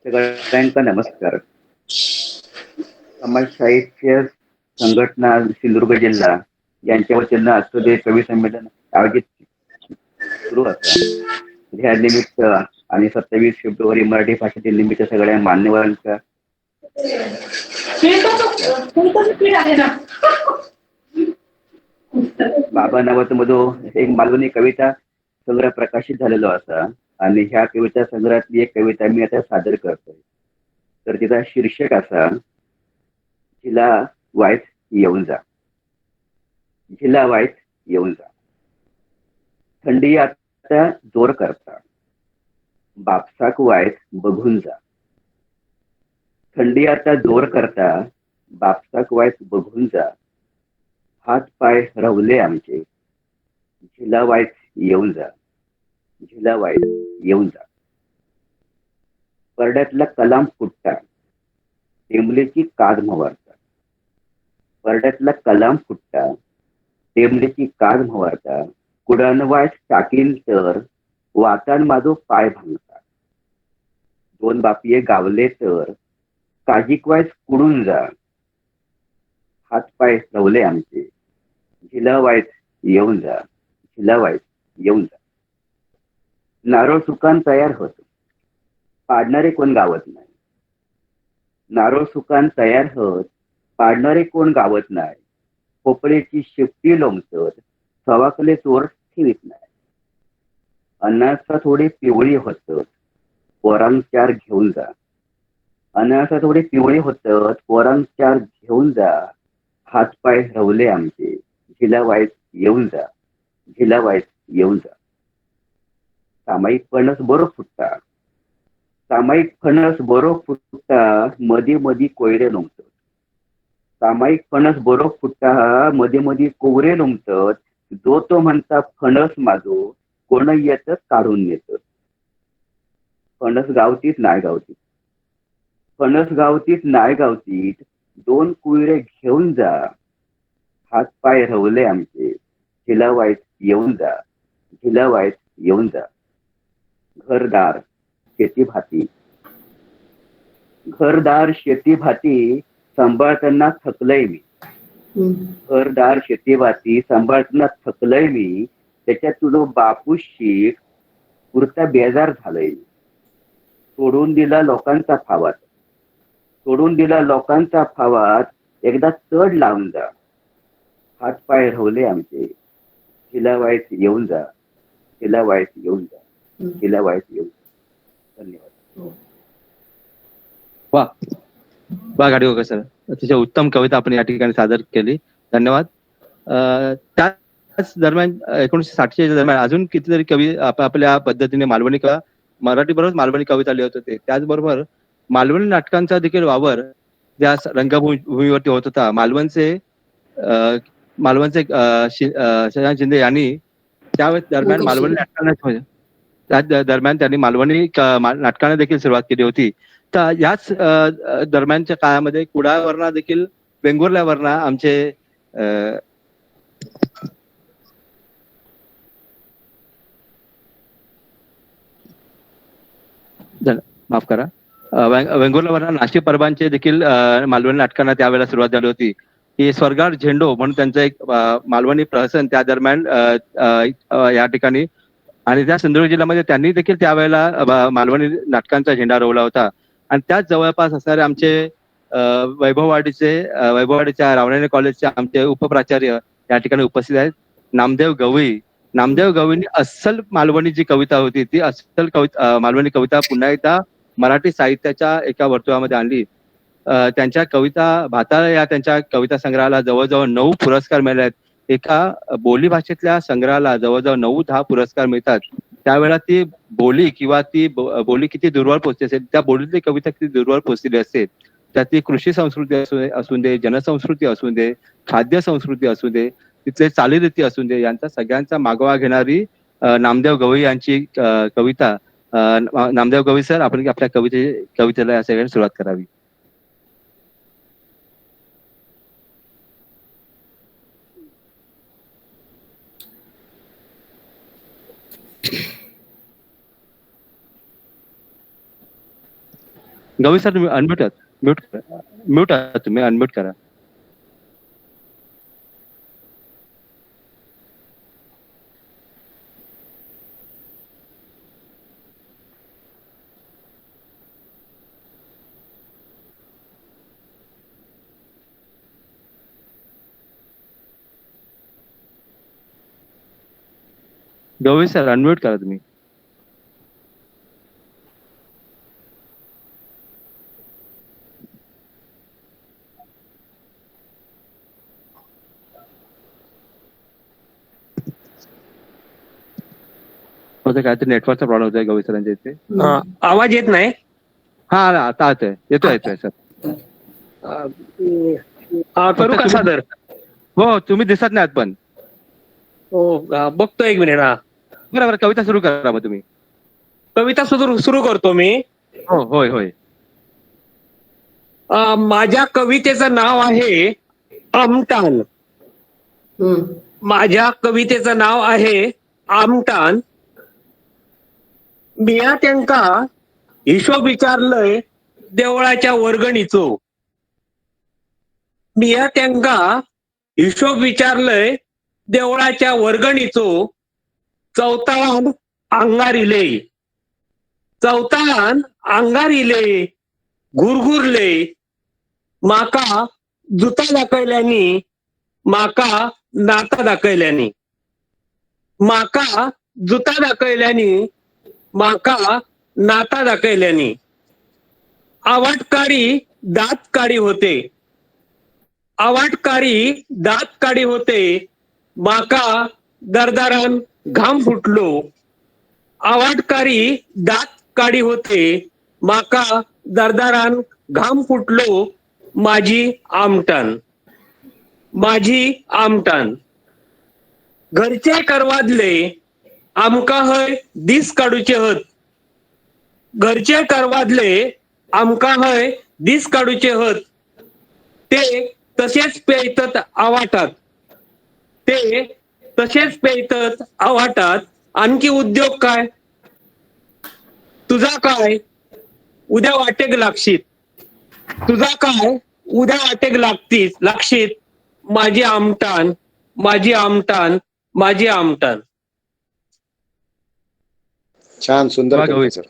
सगळ्यांना नमस्कार. समाज साहित्य संघटना सिंधुदुर्ग जिल्हा यांच्या वतीनं आजचं जे कवी संमेलन आयोजित सुरू होतं ह्या निमित्त आणि 27 फेब्रुवारी मराठी भाषेतील निमित्त सगळ्या मान्यवरांच्या बाबा नावाचं एक मालवणी कविता संग्रह प्रकाशित झालेला असा आणि ह्या कविता संग्रहातली एक कविता मी आता सादर करतोय. तर तिचा शीर्षक असा, झिला वायत येऊन जा. झिला वायत येऊन जा. थंडी आता जोर करता, बापसाक वायत बघून जा. थंडी आता जोर करता, बापसाक वायत बघून जा. हात पाय रवले आमचे, झिला वायत येऊन जा. झिला वायत येऊन जा. परड्यातला कलाम फुटता, टेंबलेची काद म्हावरता. परड्यातला कलाम फुटता, टेंबलेची काद म्हावरता. कुडानवायत टाकीन तर वातान माझो पाय भांगता. दोन बापिये गावले तर काजिकवायत कुडून जा. हात पाय रवले आमचे, झिला वायत येऊन जा. झिला वायत येऊन जा. नारळ सुकान तयार होत, पाडणारे कोण गावत नाही. नारळ सुकान तयार होत, पाडणारे कोण गावत नाही. खोपड्याची शेपटी लोंबतत, सवाकले चोर ठेवीत नाही. अन्नाचा थोडे पिवळी होतत, पोरांग चार घेऊन जा. अन्नाचा थोडे पिवळी होतत, पोरांग चार घेऊन जा. हात पाय रवले आमचे, झिला वायत येऊन जा. झिला वायत येऊन जा. सामायिक फणस बरो फुटता, सामायिक फणस बरो फुटता. मध्ये मध्ये कोयरे लोंबतत. सामायिक फणस बरो फुटता, मध्ये मध्ये कोवरे लोंबतत. जो तो म्हणता फणस माझो, कोण येत काढून नेत. फणस गावतीत नाही गावतीत, फणस गावतीत नाही गावतीत. दोन कुयरे घेऊन जा. हात पाय रवले आमचे, झिला वायत येऊन जा. झिला वायत येऊन जा. घरदार शेती भाती, घरदार शेती भाती सांभाळताना थकलय मी. घरदार शेती भाती सांभाळताना थकलय मी. त्याच्यात तुझं बापू शिक पुरता बेजार झालंय. सोडून दिला लोकांचा फावात, सोडून दिला लोकांचा फावात. एकदा चढ लावून जा. हात पाय रवले आमचे, झिला वायत येऊन जा. झिला वायत येऊन जा. झिला वायत येऊन जा. धन्यवाद. वा घाडेगावकर सर, अतिशय उत्तम कविता आपण या ठिकाणी सादर केली. धन्यवाद. त्याच दरम्यान 1960च्या दरम्यान अजून कितीतरी कवी आपल्या पद्धतीने मालवणी मराठी बरोबर मालवणी कविता लिहित होते. त्याचबरोबर मालवणी नाटकांचा देखील वावर या रंगभूमीवरती होत होता. मालवणचे शशांक शिंदे यांनी त्या दरम्यान मालवणी नाटकांना त्या दरम्यान त्यांनी मालवणी नाटकांना देखील सुरुवात केली होती. तर याच दरम्यानच्या काळामध्ये कुडाळवरना देखील वेंगुर्ल्यावरना आमचे माफ करा वेंगुर्ल्यावरना नाशिक परबांचे देखील मालवणी नाटकांना त्यावेळेला सुरुवात झाली होती. की स्वर्गार झेंडो म्हणून त्यांचं एक मालवणी प्रहसन त्या दरम्यान या ठिकाणी आणि त्या सिंधुदुर्ग जिल्ह्यामध्ये त्यांनी देखील त्यावेळेला मालवणी नाटकांचा झेंडा रोवला होता. आणि त्याच जवळपास असणारे आमचे वैभववाडीच्या रावणाने कॉलेजच्या आमचे उपप्राचार्य या ठिकाणी उपस्थित आहेत, नामदेव गवई. नामदेव गवईंनी अस्सल मालवणी जी कविता होती ती अस्सल मालवणी कविता पुन्हा एकदा मराठी साहित्याच्या एका वर्तुळामध्ये आणली. त्यांच्या कविता भाताळ या त्यांच्या कविता संग्रहाला जवळजवळ 9 पुरस्कार मिळाले आहेत. एका बोली भाषेतल्या संग्रहाला जवळजवळ 9-10 पुरस्कार मिळतात. त्यावेळेला ती बोली किंवा ती बोली किती दूरवर पोहोचली असेल, त्या बोलीतली कविता किती दूरवर पोहोचलेली असेल, त्यात ती कृषी संस्कृती असू दे, जनसंस्कृती असू दे, खाद्य संस्कृती असू दे, तिथले चालीरीती असू दे, यांचा सगळ्यांचा मागोवा घेणारी नामदेव गवई यांची कविता. नामदेव गवई सर, आपण आपल्या कवितेला या सगळ्यांनी सुरुवात करावी. गवई सर, तुम्ही म्यूट आहात, तुम्ही अनम्यूट करा. गवई सर, अनम्यूट करा तुम्ही. काहीतरी नेटवर्कचा प्रॉब्लेम होतोय गवई सरांच्या इथे. आवाज येत नाही. हा, आता येतोय सर. करू का सादर? हो, तुम्ही दिसत नाहीत पण. हो, बघतो, एक मिनिट. हा, बरोबर, कविता सुरू करा मग तुम्ही. कविता सुरू करतो मी. हो, होय. माझ्या कवितेचं नाव आहे आमटान. माझ्या कवितेचं नाव आहे आमटान. मिया त्यांका हिशोब विचारलंय देवळाच्या वर्गणीचो. मिया त्यांका हिशोब विचारलंय देवळाच्या वर्गणीचो. चौताळान अंगार इले घुरघुरले. माका जुता दाखयल्यानी, माका नाता दाखयल्यानी. माका जुता दाखयल्यानी, माका नाता दाखयल्यानी. आवाटकारी दात काढी होते. माका दरदारान घाम फुटलो. आवाटकारी दात काढी होते. माका दरदारान घाम फुटलो. माझी आमटान. घरचे करवादले आमका हय दीस काढूचे हत. घरचे करवादले आमका हय दीस काढूचे हत. ते तसेच पेयतत आवाटात. आणखी उद्योग काय? तुझा काय उद्या वाटेक लागशीत. माझी आमटान. छान, सुंदर वा, गवई कविता सर.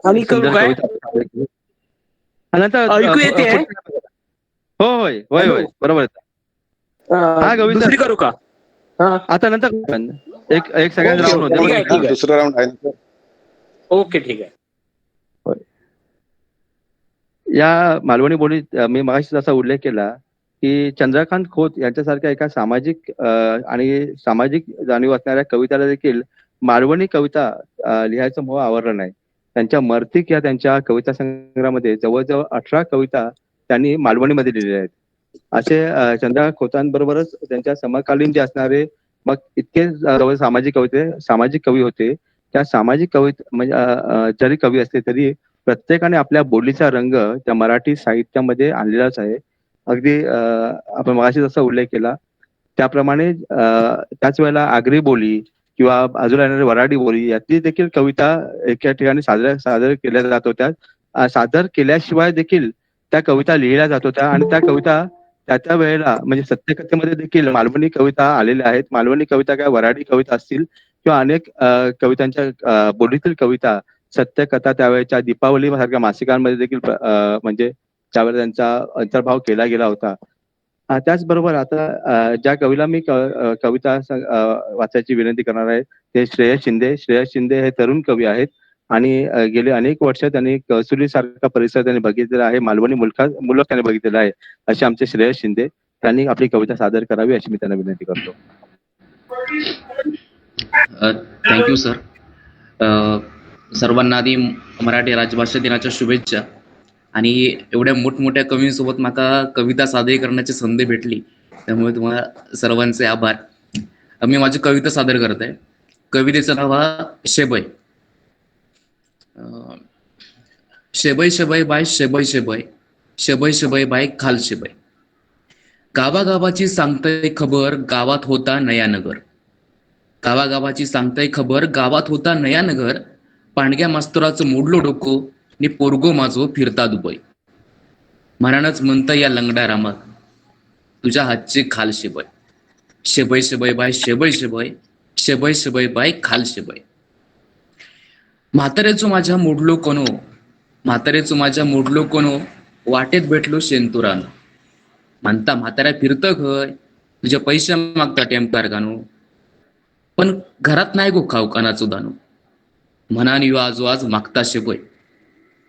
आणि करू काय? ऐकू येते? होय, बरोबर. हा, गवई सर. दुसरी करू का? आता नंतर एक सेकंड राऊंड ठीक आहे. होते. दुसरं राऊंड आहे ना सर? ओके, ठीक आहे. या मालवणी बोलीत मी मगाशी जसा उल्लेख केला की चंद्रकांत खोत यांच्यासारख्या एका सामाजिक जाणीव असणाऱ्या कविताला देखील मालवणी कविता लिहायचं मोह आवरलं नाही. त्यांच्या मर्तिक या त्यांच्या कविता संग्रहामध्ये जवळजवळ 18 कविता त्यांनी मालवणीमध्ये लिहिलेल्या आहेत. असे चंद्रकांत खोतांबरोबरच त्यांच्या समकालीन जे असणारे मग इतके जवळ सामाजिक कवी होते. त्या सामाजिक कविता म्हणजे जरी कवी असते तरी प्रत्येकाने आपल्या बोलीचा रंग त्या मराठी साहित्यामध्ये आणलेलाच आहे. अगदी आपण मगाशी जसा उल्लेख केला त्याप्रमाणे त्याच वेळेला आगरी बोली किंवा बाजूला येणारी वराडी बोली यातली देखील कविता एका ठिकाणी सादर केल्या जात होत्या. सादर केल्याशिवाय देखील त्या कविता लिहिल्या जात होत्या आणि त्या कविता त्या वेळेला म्हणजे सत्यकथेमध्ये देखील मालवणी कविता आलेल्या आहेत. मालवणी कविता काय वराडी कविता असतील किंवा अनेक कवितांच्या बोलीतील कविता सत्यकथा त्यावेळेच्या दीपावली सारख्या मासिकांमध्ये देखील म्हणजे त्यावेळेला त्यांचा अंतर्भाव केला गेला होता. त्याचबरोबर आता ज्या कवीला मी कविता वाचायची विनंती करणार आहे ते श्रेयस शिंदे हे तरुण कवी आहेत आणि गेले अनेक वर्ष त्यांनी कौसुली सारखा परिसर त्यांनी बघितलेला आहे. मालवणी मुलक त्यांनी बघितलेला आहे. असे आमचे श्रेयस शिंदे त्यांनी आपली कविता सादर करावी अशी मी त्यांना विनंती करतो. Thank you sir. सर्वांना आधी मराठी राजभाषा दिनाच्या शुभेच्छा. आणि एवढ्या मोठमोठ्या कवींसोबत मला कविता सादर करण्याची संधी भेटली त्यामुळे तुम्हाला सर्वांचे आभार. मी माझी कविता सादर करत आहे. कवितेचं नाव आहे शेबय. शेबय शेबय बाय शेबय शेबय, शेबय शेबय बाय खाल शेबय. गावागावाची सांगतय खबर, गावात होता नयानगर. गावागावाची सांगतय खबर, गावात होता नयानगर. पांडग्या मास्तराचं मोडलो डोको, नि पोरगो माझो फिरता दुबई. म्हणानच म्हणतं या लंगड्या रामात, तुझ्या हातची खाल शेबय. शेबय शेबय बाय शेबय शेबय, शेबय शेबय बाय खाल शेबय. म्हातारेचो माझ्या मोडलो कोनो, म्हातारेचो माझ्या मोडलो कोनो, वाटेत भेटलो शेंतुरान. म्हणता म्हाताऱ्या फिरतं खय, तुझे पैसे मागता टेमकार गाणू. पण घरात नाही गो खाऊ कानाचो दानू. म्हणान यो आजो आज मागता शेबय.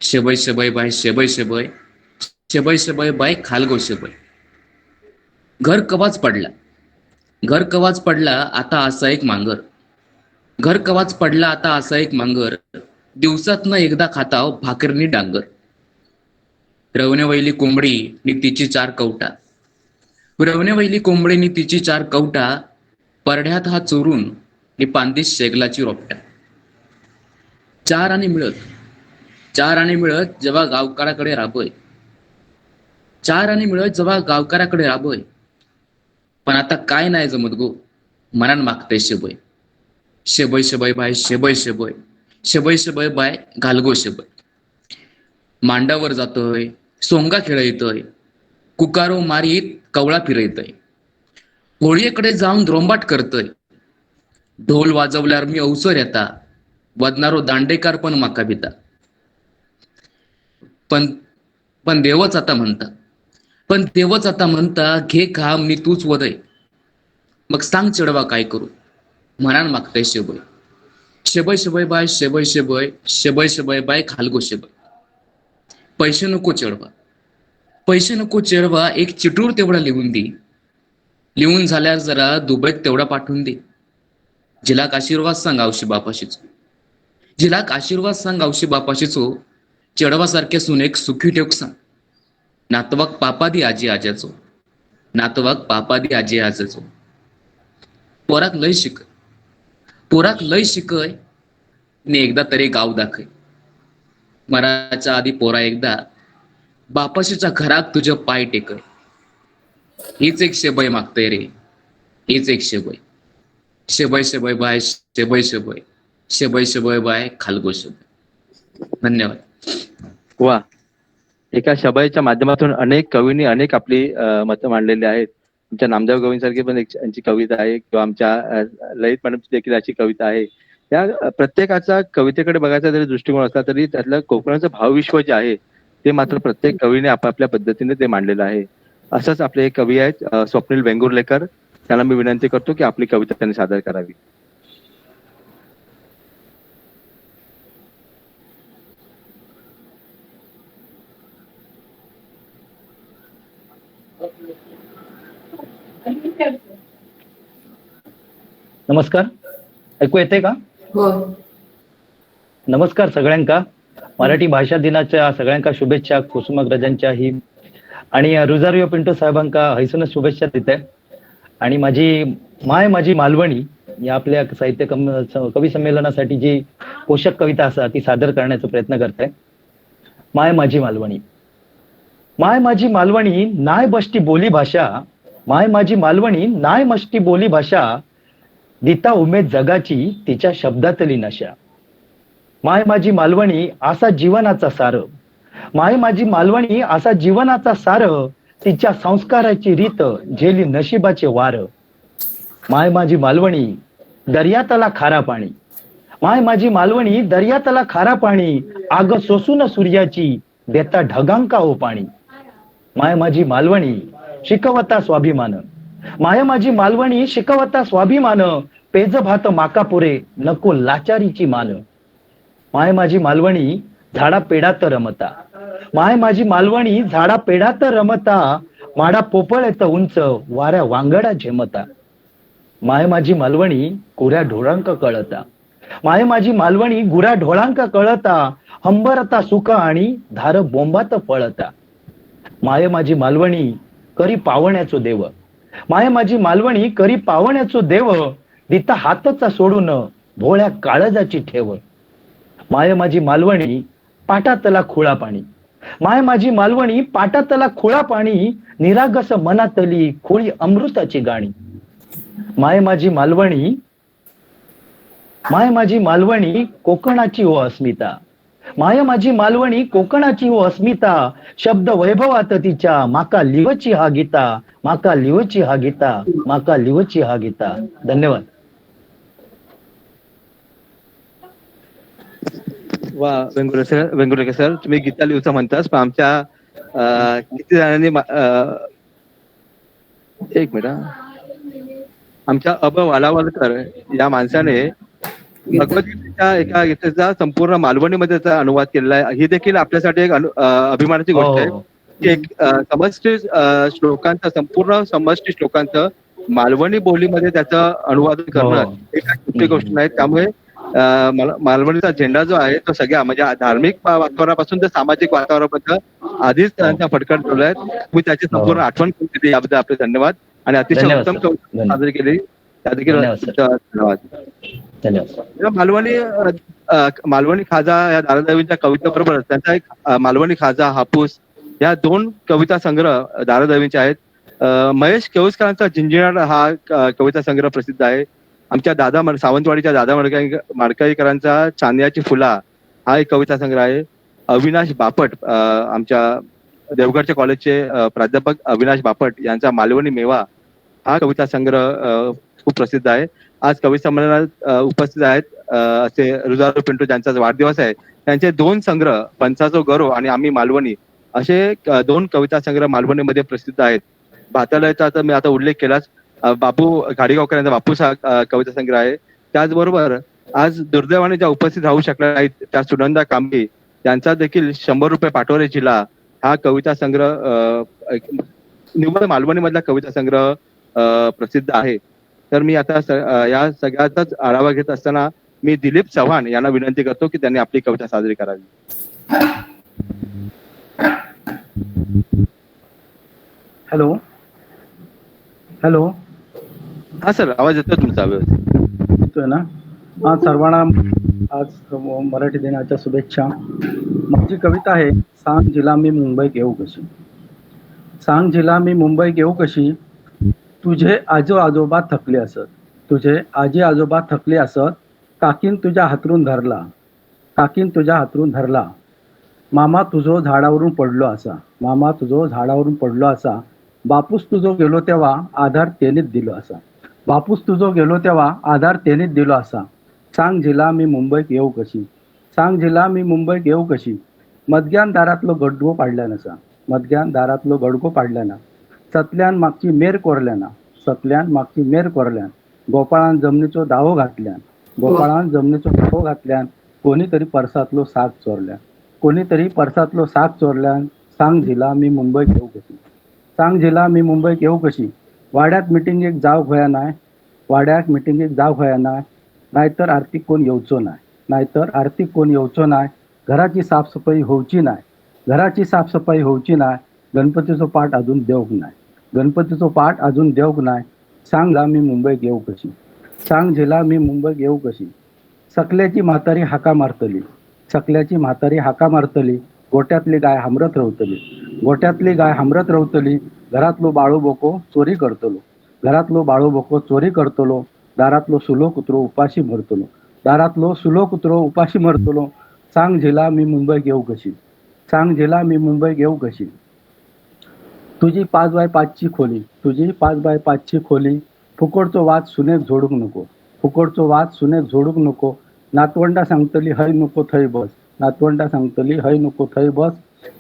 शेबय शेबय बाय शेबय शेबय, शेबय शेबय बाय खाल गो शेबय. घर कवाच पडला, घर कवाच पडला आता असा एक मांगर. घर कवाच पडला आता असा एक मांगर, दिवसातनं एकदा खाताव भाकरनी डांगर. रवणेवैली कोंबडी नि तिची 4 कवटा, रवणेवैली कोंबडी नि तिची 4 कवटा. परड्यात हा चोरून नि पांदीस शेगलाची रोपटा. 4 आणि मिळत, 4 आणि मिळत जेव्हा गावकाराकडे राबय, 4 आणि मिळत जेव्हा गावकाराकडे राबय. पण आता काय नाही जमत गो, मनान मागते शेबय. शेबय शेबय बाय शेबय शेबय, शेबय शेबय बाय घालगो शेबय. मांडावर जातोय, सोंगा खेळतय, कुकारो मारीत कवळा फिरतय. होळीकडे जाऊन द्रोंबाट करतय, ढोल वाजवल्यावर मी अवसर येता, वदनारो दांडेकार पण माका भिता. पण देवच आता म्हणता, पण देवच आता म्हणता, घे काम नि तूच वदय. मग सांग चढवा काय करू, म्हणान मागतय शेबय. शेबय शेबय बाय शेबय शेबय, शेबय शेबय बाय खालगो शेबय. पैसे नको चढवा, पैसे नको चढवा, एक चिटूर तेवढा लिहून दे. लिहून झाल्यावर जरा दुबईत तेवढा पाठवून दे. जिलाक आशीर्वाद सांग आवशी बापाशीचो, जिलाक आशीर्वाद सांग आवशी बापाशीचो. चढवासारख्या सुनेक सुखी ठेवक सांग. नातवाक पापादी आजी आज्याचो, नातवाक पापादी आजी आज्याचो. पोराक लय शिकय, पोराक लय शिकय, ने एकदा तरी गाव दाखय. मराच्या आधी पोरा एकदा बापाशीच्या घरात तुझे पाय टेकय. हीच एक शेबय मागतय रे, हीच एक शेबय. शेबय शेबय बाय शेबय शेबय, शेबय शेबय बाय खालगो शेबय. धन्यवाद. वा, एका शबयच्या माध्यमातून अनेक कवींनी अनेक आपली मतं मांडलेली आहेत. आमच्या नामदेव कवींसारखी पण एक यांची कविता आहे, किंवा आमच्या ललित मॅडमची देखील अशी कविता आहे. या प्रत्येकाचा कवितेकडे बघायचा जरी दृष्टिकोन असला तरी त्यातलं कोकणाचं भावविश्व जे आहे ते मात्र प्रत्येक कवीने आपापल्या पद्धतीने ते मांडलेलं आहे. असंच आपले एक कवी आहेत स्वप्नील वेंगुर्लेकर, त्यांना मी विनंती करतो की आपली कविता त्यांनी सादर करावी. नमस्कार, ऐकू येते का? हो. नमस्कार सगळ्यांका. मराठी भाषा दिनाच्या सगळ्यांका शुभेच्छा. कुसुमाग्रजांच्या ही आणि रुजारियो पिंटो साहेबांका हैसूनच शुभेच्छा देते. आणि माझी मालवणी या आपल्या साहित्य कवी संमेलनासाठी जी पोषक कविता असा ती सादर करण्याचा प्रयत्न करते. माझी मालवणी. माझी मालवणी नाय बष्टी बोली भाषा, माझी मालवणी नाय मष्टी बोली भाषा, दिता उमेद जगाची तिच्या शब्दातली नशा. माझी मालवणी असा जीवनाचा सार, माझी मालवणी असा जीवनाचा सार, तिच्या संस्काराची रीत झेली नशिबाचे वार. माझी मालवणी दर्यातला खारा पाणी, माझी मालवणी दर्यातला खारा पाणी, आग सोसून सूर्याची देता ढगांका ओ पाणी. माझी मालवणी शिकवता स्वाभिमान, माझी मालवणी शिकवता स्वाभिमान, पेज भात माका पुरे नको लाचारीची मान. माझी मालवणी झाडा पेडात रमता, माझी मालवणी झाडा पेडात रमता, माडा पोपळेत उंच वाऱ्या वांगडा झेमता. माझी मालवणी गुऱ्या ढोळांक कळता, माझी मालवणी गुऱ्या ढोळांक कळता, हंबरता सुख आणि धार बोंबात पळता. माझी मालवणी करी पावण्याचो देव, माय माझी मालवणी करी पावण्याचो देव, दिता हातचा सोडून भोळ्या काळजाची ठेव. माय माझी मालवणी पाटातला खोळा पाणी, माय माझी मालवणी पाटातला खोळा पाणी, निरागस मनातली खोळी अमृताची गाणी. माय माझी मालवणी, माय माझी मालवणी कोकणाची हो अस्मिता, माय माझी मालवणी कोकणाची हो अस्मिता. शब्द वैभवात तिच्या माका लिवची हा गीता, माका लिवची हा गीता, माका लिवची हा गीता. धन्यवाद. वा वेंगुर्लेकर सर, तुम्ही गीता लिहूचा म्हणतास, पण आमच्या किती जणांनी एक मिनिट आमच्या वालावलकर या माणसाने भगवद्गीतेच्या एका गीतेचा संपूर्ण मालवणीमध्ये त्याचा अनुवाद केलेला आहे. ही देखील आपल्यासाठी एक अभिमानाची गोष्ट आहे की एक समष्टी श्लोकांचं, संपूर्ण समष्टी श्लोकांचं मालवणी बोलीमध्ये त्याचं अनुवादन करणं एक छोटी गोष्ट नाही. त्यामुळे मालवणीचा झेंडा जो आहे तो सगळ्या म्हणजे धार्मिक वातावरणापासून तर सामाजिक वातावरणापर्यंत आधीच त्यांचा फडकत ठेवलाय. तुम्ही त्याची संपूर्ण आठवण करून दिली, याबद्दल आपले धन्यवाद. आणि अतिशय उत्तम कविता सादर केली, त्या देखील धन्यवाद. मालवणी खाजा या दारादेवींच्या कवितेबरोबर त्यांचा एक मालवणी खाजा, हापूस या 2 कविता संग्रह दारादेवींचे आहेत. महेश केवसकरांचा झिंझिणाट हा कविता संग्रह प्रसिद्ध आहे. आमच्या सावंतवाडीच्या दादा माडकाईकरांचा चांदण्याची फुला हा एक कविता संग्रह आहे. अविनाश बापट, आमच्या देवगडच्या कॉलेजचे प्राध्यापक अविनाश बापट यांचा मालवणी मेवा हा कविता संग्रह खूप प्रसिद्ध आहे. आज कवी संमेलनात उपस्थित आहेत असे रुजारो पिंटू ज्यांचा वाढदिवस आहे, त्यांचे 2 संग्रह पंचाचो गौरव आणि आम्ही मालवणी असे 2 कविता संग्रह मालवणीमध्ये प्रसिद्ध आहेत. भातालयाचा तर मी आता उल्लेख केलाच. बापू घाडीगावकर यांचा बापूस हा कविता संग्रह आहे. त्याचबरोबर आज दुर्दैवाने ज्या उपस्थित राहू शकल्या नाहीत त्या सुनंदा कांबळे यांचा देखील 100 रुपये पाठोरे जिल्हा हा कविता संग्रह निव्वळ मालवणी मधला कविता संग्रह प्रसिद्ध आहे. तर मी आता या सगळ्याचाच आढावा घेत असताना मी दिलीप चव्हाण यांना विनंती करतो की त्यांनी आपली कविता सादरी करावी. हॅलो हॅलो हा सर, आवाज येतो तुमचा व्यवस्थित येतोय ना? आज सर्वांना आज मराठी दिनाच्या शुभेच्छा. माझी कविता आहे, सांग जिला मी मुंबईत येऊ कशी. सांग जिला मी मुंबईत येऊ कशी, तुझे आजोबा थकले असत, तुझे आजोबा थकले असत. काकीन तुझ्या हातरून धरला, काकीन तुझ्या हातरून धरला. मामा तुझो झाडावरून पडलो असा, मामा तुझो झाडावरून पडलो असा. बापूस तुझो गेलो तेव्हा आधार तेनेच दिलो असा, बापूस तुझो गेलो तेव्हा आधार तेनेच दिलो असा. सांग जिला मी मुंबईत येऊ कशी, सांग जिला मी मुंबईत येऊ कशी. मदग्यान दारातलो गडगो पाडल्यान असा, मदग्यान दारातलो गडगो पाडल्याना. सतल्यान मागची मेर कोरल्याना, सतल्यान मागची मेर कोरल्यान. गोपाळान जमनीचो दावो घातल्यान, गोपाळान जमनीचो दावो घातल्यान. कोणीतरी परसातलो साग चोरल्यान, कोणीतरी परसातलो साग चोरल्यान. सांग जिला मी मुंबईत येऊ कशी, सांग जिला मी मुंबईत येऊ कशी. वाड्यात मिटिंगेक जाव खंय नाय, वाड्यात मिटिंगेक जाव खंय नाय. नाहीतर आर्थिक कोण येवचो नाय, नाहीतर आर्थिक कोण येवचो नाय. घराची साफसफाई होवची नाय, घराची साफसफाई होवची नाय. गणपतीचो पाठ अजून देवक नाय, गणपतीचो पाठ अजून देवक नाय. सांग जिला मी मुंबईत येऊ कशी, सांग जिला मी मुंबईत येऊ कशी. सकल्याची म्हातारी हाका मारतली, सकल्याची म्हातारी हाका मारतली. गोट्यातली गाय हमरत रवतली, गोट्यातली गाय हमरत रवतली. घरातलो बाळू बोको चोरी करतलो, घरातलो बाळू बोको चोरी करतलो. दारातलो सुलो कुत्रो उपाशी मरतलो, दारातलो सुलो कुत्रो उपाशी मरतलो. सांग जिला मी मुंबईत येऊ कशी, सांग जिला मी मुंबईत येऊ कशी. तुझी 5x5ची खोली, तुझी 5x5ची खोली. फुकटचो वाद सुनेक झोडूक नको, फुकटचो वाद सुनेक झोडूक नको. नातवंडा सांगतली हय नको थंय बस, नातवंडा सांगतली हय नको थंय बस.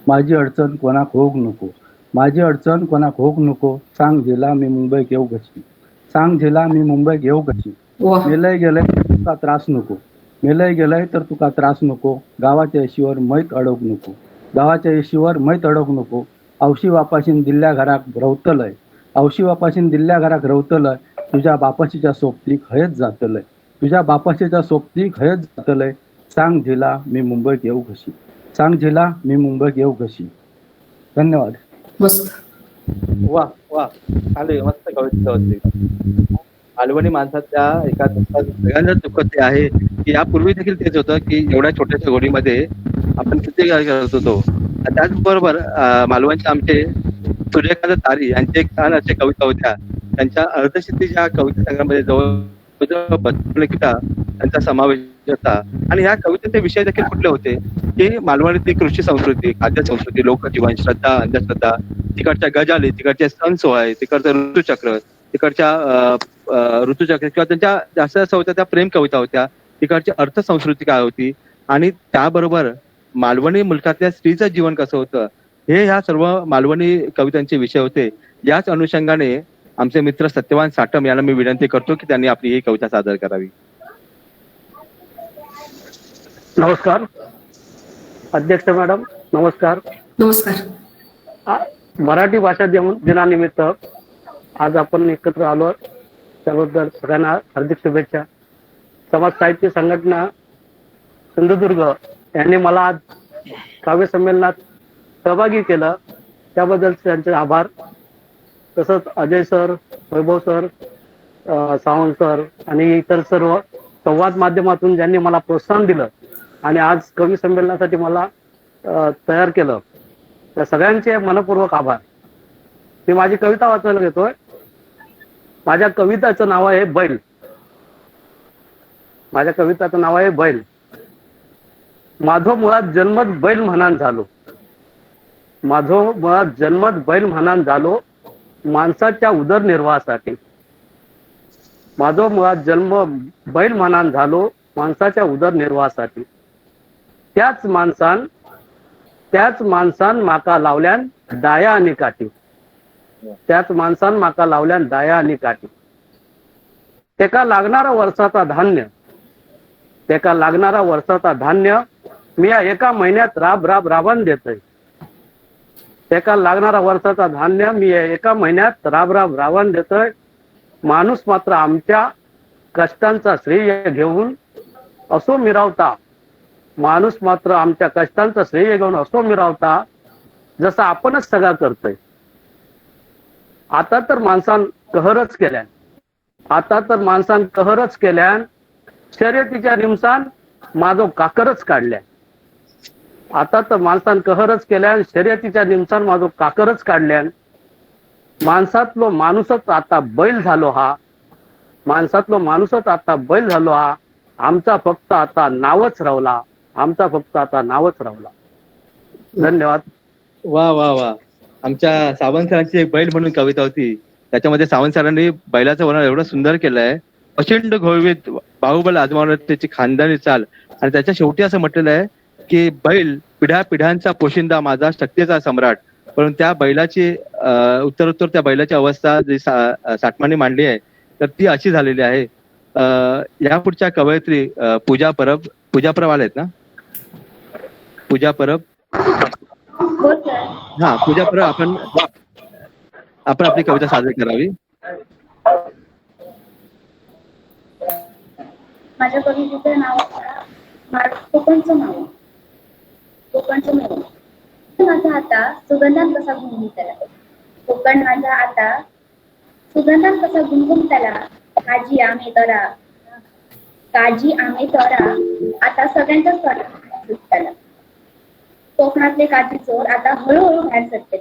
माझी अडचण कोणाक होऊक नको, माझी अडचण कोणाक होऊक नको. सांग जिला मी मुंबईत येऊ कशी, सांग जिला मी मुंबईत येऊ कशी. मेलय गेलंय तुका त्रास नको, मेलय गेलंय तर तुका त्रास नको. गावाच्या येशीवर मैत अडवक नको, गावाच्या येशीवर मैत अडवक नको. औशी वापाशीन दिल्ल्या घराक रवतलय, औशी वापाशीन दिल्ल्या घराक रवतलय. तुझ्या बापाशीच्या सोबतीक हयच जातलय, तुझ्या बापाशीच्या सोबतीक हयच जातलय. सांग जिला मी मुंबईत येऊ कशी, सांग जिला मी मुंबईत येऊ कशी. धन्यवाद. मस्त. वा वा चालेल, मस्त कविता होती. मालवणी माणसाच्या एका सगळ्यांना दुःख ते आहे की यापूर्वी देखील तेच होतं की एवढ्या छोट्याशा गोडीमध्ये आपण किती काय करत होतो. त्याचबरोबर मालवणचे आमचे सूर्यकांत तारी यांचे एक छान असे कविता होत्या. त्यांच्या अर्धसिद्धीच्या कविता संग्रहामध्ये जवळजवळ 32 कविता त्यांचा समावेश होता. आणि ह्या कवितेचे विषय देखील कुठले होते की मालवणीतली कृषी संस्कृती, खाद्य संस्कृती, लोकजीवन, श्रद्धा, अंधश्रद्धा, तिकडच्या गजाली, तिकडचे सण सोहळे, तिकडचं ऋतुचक्र, तिकडच्या ऋतुचक्र किंवा त्यांच्या जास्त होत्या त्या प्रेम कविता होत्या. तिकडची अर्थसंस्कृती काय होती आणि त्याबरोबर मालवणी मुलखातल्या स्त्रीचं जीवन कसं होतं हे ह्या सर्व मालवणी कवितांचे विषय होते. याच अनुषंगाने आमचे मित्र सत्यवान साटम यांना मी विनंती करतो की त्यांनी आपली ही कविता सादर करावी. नमस्कार अध्यक्ष मॅडम, नमस्कार. नमस्कार. मराठी भाषा दिनानिमित्त आज आपण एकत्र आलो, त्याबद्दल सगळ्यांना हार्दिक शुभेच्छा. समाज साहित्य संघटना सिंधुदुर्ग यांनी मला आज काव्य संमेलनात सहभागी केलं, त्याबद्दल त्यांचे आभार. तसंच अजय सर, वैभव सर, सावंत सर आणि इतर सर्व संवाद माध्यमातून ज्यांनी मला प्रोत्साहन दिलं आणि आज कवी संमेलनासाठी मला तयार केलं, त्या सगळ्यांचे मनपूर्वक आभार. मी माझी कविता वाचायला घेतोय. माझ्या कविताचं नाव आहे बैल. माझ्या कविताचं नाव आहे बैल. माझो मुळात जन्मत बैल म्हणान झालो. माझो मुळात जन्मत बैल म्हणान झालो माणसाच्या उदरनिर्वाहासाठी. माझो मुळात जन्म बैल म्हणान झालो माणसाच्या उदरनिर्वाहासाठी. त्याच माणसान माका लावल्यान दाया आणि काठी. त्याच माणसान माका लावल्यान दाया आणि काठी. तेका लागणारा वर्षाचा धान्य, तेका लागणारा वर्षाचा धान्य मी या एका महिन्यात राबण देतोय. तेका लागणारा वर्षाचा धान्य मी या एका महिन्यात राबण देतोय. माणूस मात्र आमच्या कष्टांचा श्रेय घेऊन असो मिरावता. माणूस मात्र आमच्या कष्टांचा श्रेय घेऊन असो मिरावता जसं आपणच सगळं करतोय. आता तर माणसान कहरच केल्यान शर्यतीच्या निमसान माझो काकरच काढल्या. आता तर माणसान कहरच केल्यान शर्यतीच्या निमसान माझो काकरच काढल्यान. माणसातलो माणूसच आता बैल झालो हा. माणसातलो माणूसच आता बैल झालो हा. आमचा फक्त आता नावच रावला. आमचा फक्त आता नावच रावला. धन्यवाद. वा वा वा. आमच्या सावंत सरांची एक बैल म्हणून कविता होती. त्याच्यामध्ये सावंत सरांनी बैलाचं वर्णन एवढं सुंदर केलंय. प्रचंड घोळवीत बाहुबल आजमावणार त्याची खानदानी चाल आणि त्याच्या शेवटी असं म्हटलेलं आहे की बैल पिढ्या पिढ्यांचा पोशिंदा माझा शक्तीचा सम्राट. परंतु त्या बैलाची उत्तरोत्तर त्या बैलाची अवस्था जी साटमाने मांडली आहे तर ती अशी झालेली आहे. या पुढच्या कवयित्री पूजा परब आलेत ना? पूजा परब. हा, पूजा परब आपण आपली कविता सादर करावी. माझ्या कवितेचं नाव कोकणचं नाव. माझा आता सुगंधात कसा गुणगुंतला. कोकण माझा आता सुगंधात कसा गुणगुंतला. काजी आम्ही तरा आता सगळ्यांच्याच तोंडात सुटला. कोकणातले काजी चोर आता हळूहळू बाहेर सरतले.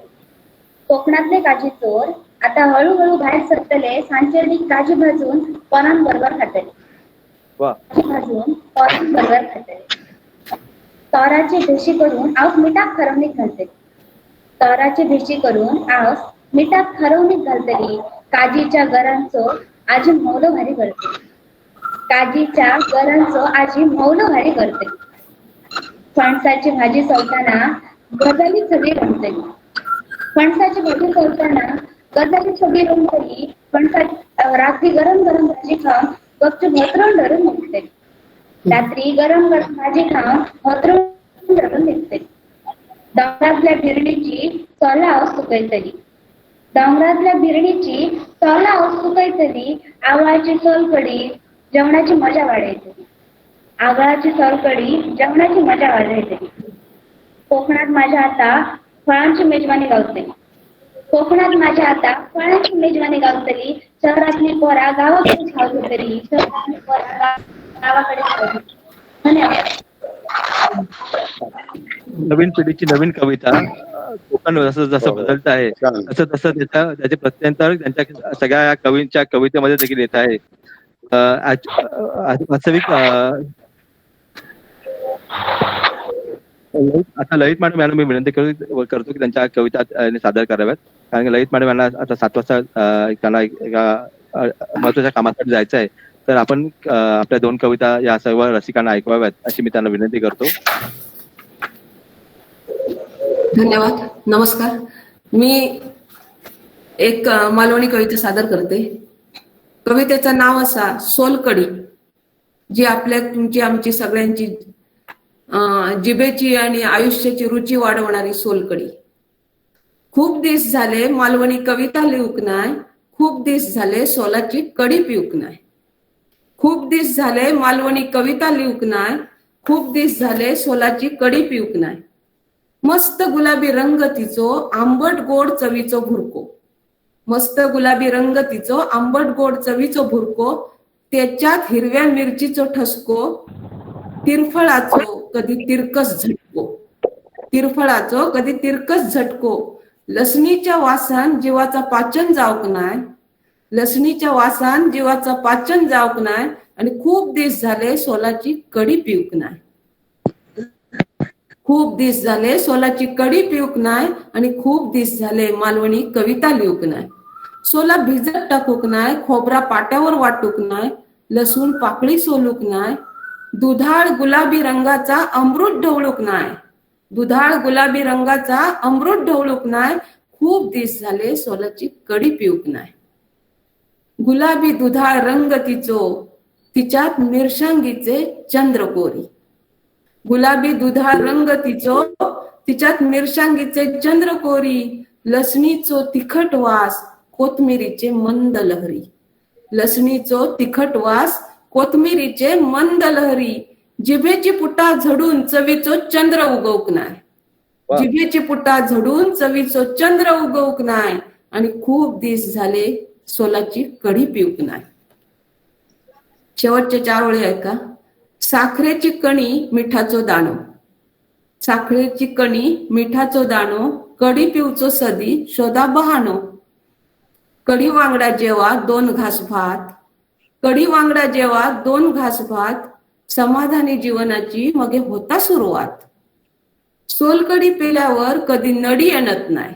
कोकणातले काजी चोर आता हळूहळू बाहेर सरतले. सांचेली काजी भाजून परांबरोबर खातले. तोराची भेशी करून आऊस मिठात खरवणीत घालते. तोराची भेशी करून आऊस मिठात खरवणीत घालतली. काजीच्या गरांचो आजी मौलो भारी करते. काजीच्या गरांचो आजी मौलो भारी करते. फणसाची भाजी सोलताना गजाली सगळी रमतली. फणसाची भाजी सोलताना गजाली सगळी रमतली. रात्री गरम गरम भाजी खाऊन गपचूप होतरून धरून निघते. रात्री गरम गरम भाजी खाऊन होतरून धरून निघते. डोंगरातल्या बिरणीची चोला सुकयतली. डोंगरातल्या बिरणीची चोला सुकयतली. आवळाची सोलकडी जेवणाची मजा वाढायची. आवळाची सोलकडी जेवणाची मजा वाढायची. कोकणात माझ्या आता फळांची मेजवानी गावते. कोकणात माझ्या आता फळांची मेजवानी गावतली, शहरातली पोरा गावाकडे धावतली, शहरातली पोरा गावाकडे धावतली. धन्यवाद. नवीन पिढीची नवीन कविता कोकण जसं जसं बदलत आहे छान. तसं तसं त्याचे प्रत्यंतर त्यांच्या सगळ्या या कवींच्या कवितेमध्ये देखील येत आहे. वास्तविक आता ललित मॅडम यांना मी विनंती करतो की त्यांच्या कविता सादर कराव्यात, कारण की ललित मॅडम यांना आता 7 वाजता त्यांना एका महत्वाच्या कामासाठी जायचं आहे. तर आपण आपल्या 2 कविता या सर्व रसिकांना ऐकवाव्यात अशी मी त्यांना विनंती करतो. धन्यवाद. नमस्कार. मी एक मालवणी कविता सादर करते. कवितेचं नाव असा सोलकढी, जी आपल्या तुमची आमची सगळ्यांची जिभेची आणि आयुष्याची रुची वाढवणारी सोलकढी. खूप दिस झाले मालवणी कविता लिहूक नाय, खूप दिस झाले सोलाची कढी पिऊक नाय. खूप दिस झाले मालवणी कविता लिहूक नाय, खूप दिस झाले सोलाची कढी पिऊक नाय. मस्त गुलाबी रंग तिचो, आंबट गोड चवीचो भुरको. मस्त गुलाबी रंग तिचो, आंबट गोड चवीचो भुरको. त्याच्यात हिरव्या मिरचीचो ठसको, तिरफळाचो कधी तिरकस झटको. तिरफळाचो कधी तिरकस झटको. लसणीच्या वासान जीवाचा पाचन जावक नाय, लसणीच्या वासान जीवाचा पाचन जावक नाय. आणि खूप दिस झाले सोलाची कढी पिऊक नाय. खूप दिस झाले सोलाची कढी पिऊक नाय, आणि खूप दिस झाले मालवणी कविता लिहूक नाय. सोला भिजत टाकूक नाय, खोबरा पाट्यावर वाटूक नाय, लसूण पाकळी सोलूक नाय. दुधाळ गुलाबी रंगाचा अमृत ढवळूक नाय, दुधाळ गुलाबी रंगाचा अमृत ढवळूक नाय. खूप दिस झाले सोलाची कढी पिऊक नाय. गुलाबी दुधाळ रंग तिचो, तिच्यात मिरसांगीचे चंद्रकोरी. गुलाबी दुधाळ रंग तिचो, तिच्यात मिरसांगीचे चंद्रकोरी. लसणीचो तिखट वास, कोथमिरीचे मंद लहरी. लसणीचो तिखट वास, कोथमिरीचे मंद लहरी. जिभेची पुटा झडून चवीचो चंद्र उगवक नाय, जिभेची पुटा झडून चवीचो चंद्र उगवक नाय. आणि खूप दिस झाले सोलाची कढी पिऊक नाय. शेवटचे 4 ओळी ऐका. साखरेची कणी मिठाचो दाणो, साखरेची कणी मिठाचो दाणो. कढी पिऊचो सदी शोधा बहानो. कढी वांगडा जेवा 2 घास भात, कढी वांगडा जेवा 2 घास भात. समाधानी जीवनाची मगे होता सुरुवात. सोलकढी पिल्यावर कधी नडी आणत नाय,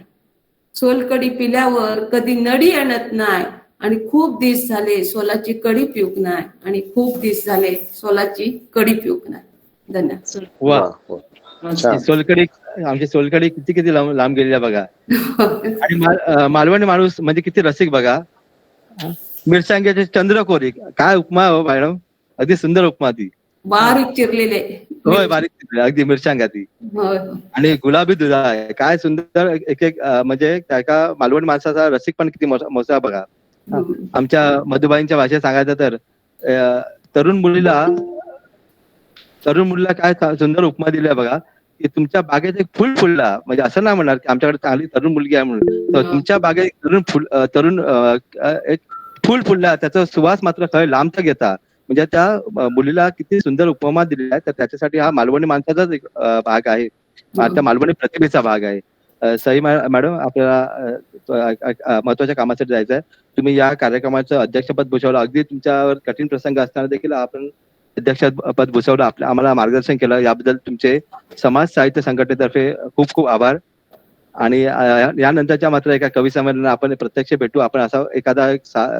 सोलकढी पिल्यावर कधी नडी आणत नाय. आणि खूप दिस झाले सोलाची कढी पिऊक नाय, आणि खूप दिस झाले सोलाची कढी पिऊक नाय. धन्यवाद. वा, सोलकढी आमची सोलकढी किती किती लांब गेलेली आहे बघा. आणि मालवणी माणूस म्हणजे किती रसिक बघा. मिरसांग्याचे चंद्रकोरी, काय उपमा हो मॅडम, अगदी सुंदर उपमा ती. बारीक चिरलेले. होय, बारीक चिरलेले अगदी मिरसांगा ती. आणि गुलाबी दुधा आहे, काय सुंदर. एक एक म्हणजे त्या मालवणी माणसाचा रसिक पण किती मोठा बघा. आमच्या मधुबाईंच्या भाषेत सांगायचं तर तरुण मुलीला काय सुंदर उपमा दिली बघा, की तुमच्या बागेत एक फुल फुलला, म्हणजे असं नाही म्हणणार की आमच्याकडे चांगली तरुण मुलगी आहे म्हणून. तर तुमच्या बागेत तरुण एक फुल फुलला, त्याचा सुवास मात्र खय लांबचा घेता. म्हणजे त्या मुलीला किती सुंदर उपमा दिलेला आहे. तर त्याच्यासाठी हा मालवणी माणसाचाच एक भाग आहे, त्या मालवणी प्रतिभेचा भाग आहे. सई मॅडम, आपल्याला महत्वाच्या कामासाठी जायचं आहे. तुम्ही या कार्यक्रमाचं अध्यक्षपद भूषवलं, अगदी तुमच्यावर कठीण प्रसंग असताना देखील आपण अध्यक्षपद भूषवलं, आम्हाला मार्गदर्शन केलं, याबद्दल तुमचे समाज साहित्य संघटनेतर्फे खूप खूप आभार. आणि यानंतरच्या मात्र एका कवी संमेलनात आपण प्रत्यक्ष भेटू, आपण असा एखादा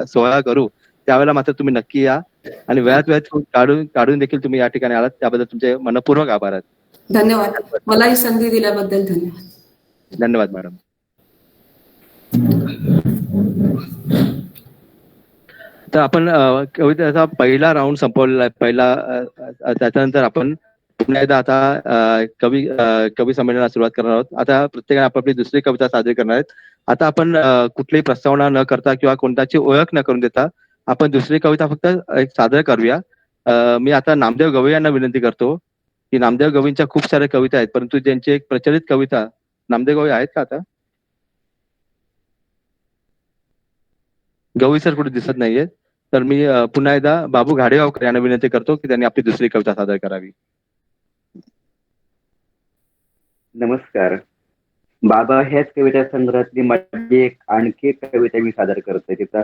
सोहळा करू, त्यावेळेला मात्र तुम्ही नक्की या. आणि वेळात काढून देखील तुम्ही या ठिकाणी आलात, त्याबद्दल तुमचे मनपूर्वक आभार आहेत. धन्यवाद. मला ही संधी दिल्याबद्दल धन्यवाद. धन्यवाद मॅडम. तर आपण कवितेचा पहिला राऊंड संपवलेला आहे. त्याच्यानंतर आपण पुन्हा एकदा आता कवी संमेलनाला सुरुवात करणार आहोत. आता प्रत्येकाने आपापली दुसरी कविता सादर करणार आहेत. आता आपण कुठलीही प्रस्तावना न करता किंवा कोणत्याची ओळख न करून देता आपण दुसरी कविता फक्त एक सादर करूया. मी आता नामदेव गवई यांना विनंती करतो की नामदेव गवईंच्या खूप साऱ्या कविता आहेत, परंतु ज्यांची एक प्रचलित कविता नामदेव गवई आहेत का आता? गवई सर कुठे दिसत नाहीये, तर मी पुन्हा एकदा बाबू घाडेगावकर यांना विनंती करतो की त्यांनी आपली दुसरी कविता सादर करावी. नमस्कार. बाबा ह्याच कविता संग्रहातली माझी आणखी एक कविता मी सादर करतोय. तिचा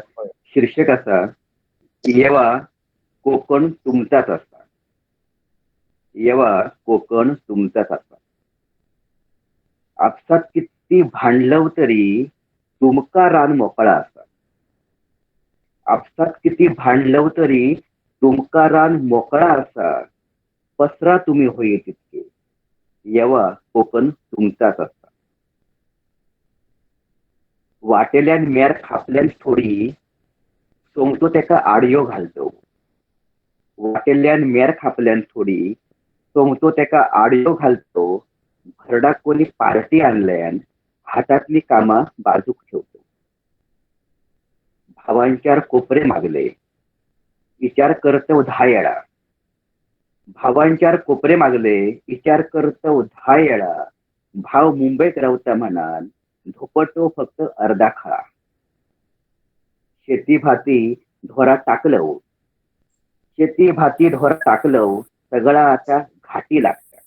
शीर्षक असा, येवा कोकण तुमचाच असा. येवा कोकण तुमचाच असा. आपसात किती भांडलव तरी तुमका रान मोकळा असा. आपसात किती भांडलव तरी तुमका रान मोकळा असा. पसरा तुम्ही होय तितके. येवा कोकण तुमचाच असा. वाटेल्यान मेर खापल्यान थोडी सोमतो त्याका आडयो घालतो. वाटेल्यान मेर खापल्यान थोडी सोमतो त्याका आडयो घालतो. भरडा कोणी पार्टी आणल्यान हातातली कामा बाजूक ठेवतो. भावांच्यावर कोपरे मागले विचार करतो 10 येळा. भावांच्यावर कोपरे मागले विचार करतो 10 येळा. भाव मुंबईत रावता म्हणाल धोपटो फक्त अर्धा खळा. शेती भाती ढोरा टाकलं. शेती भाती ढोरा टाकलं सगळा आता घाटी लागतात.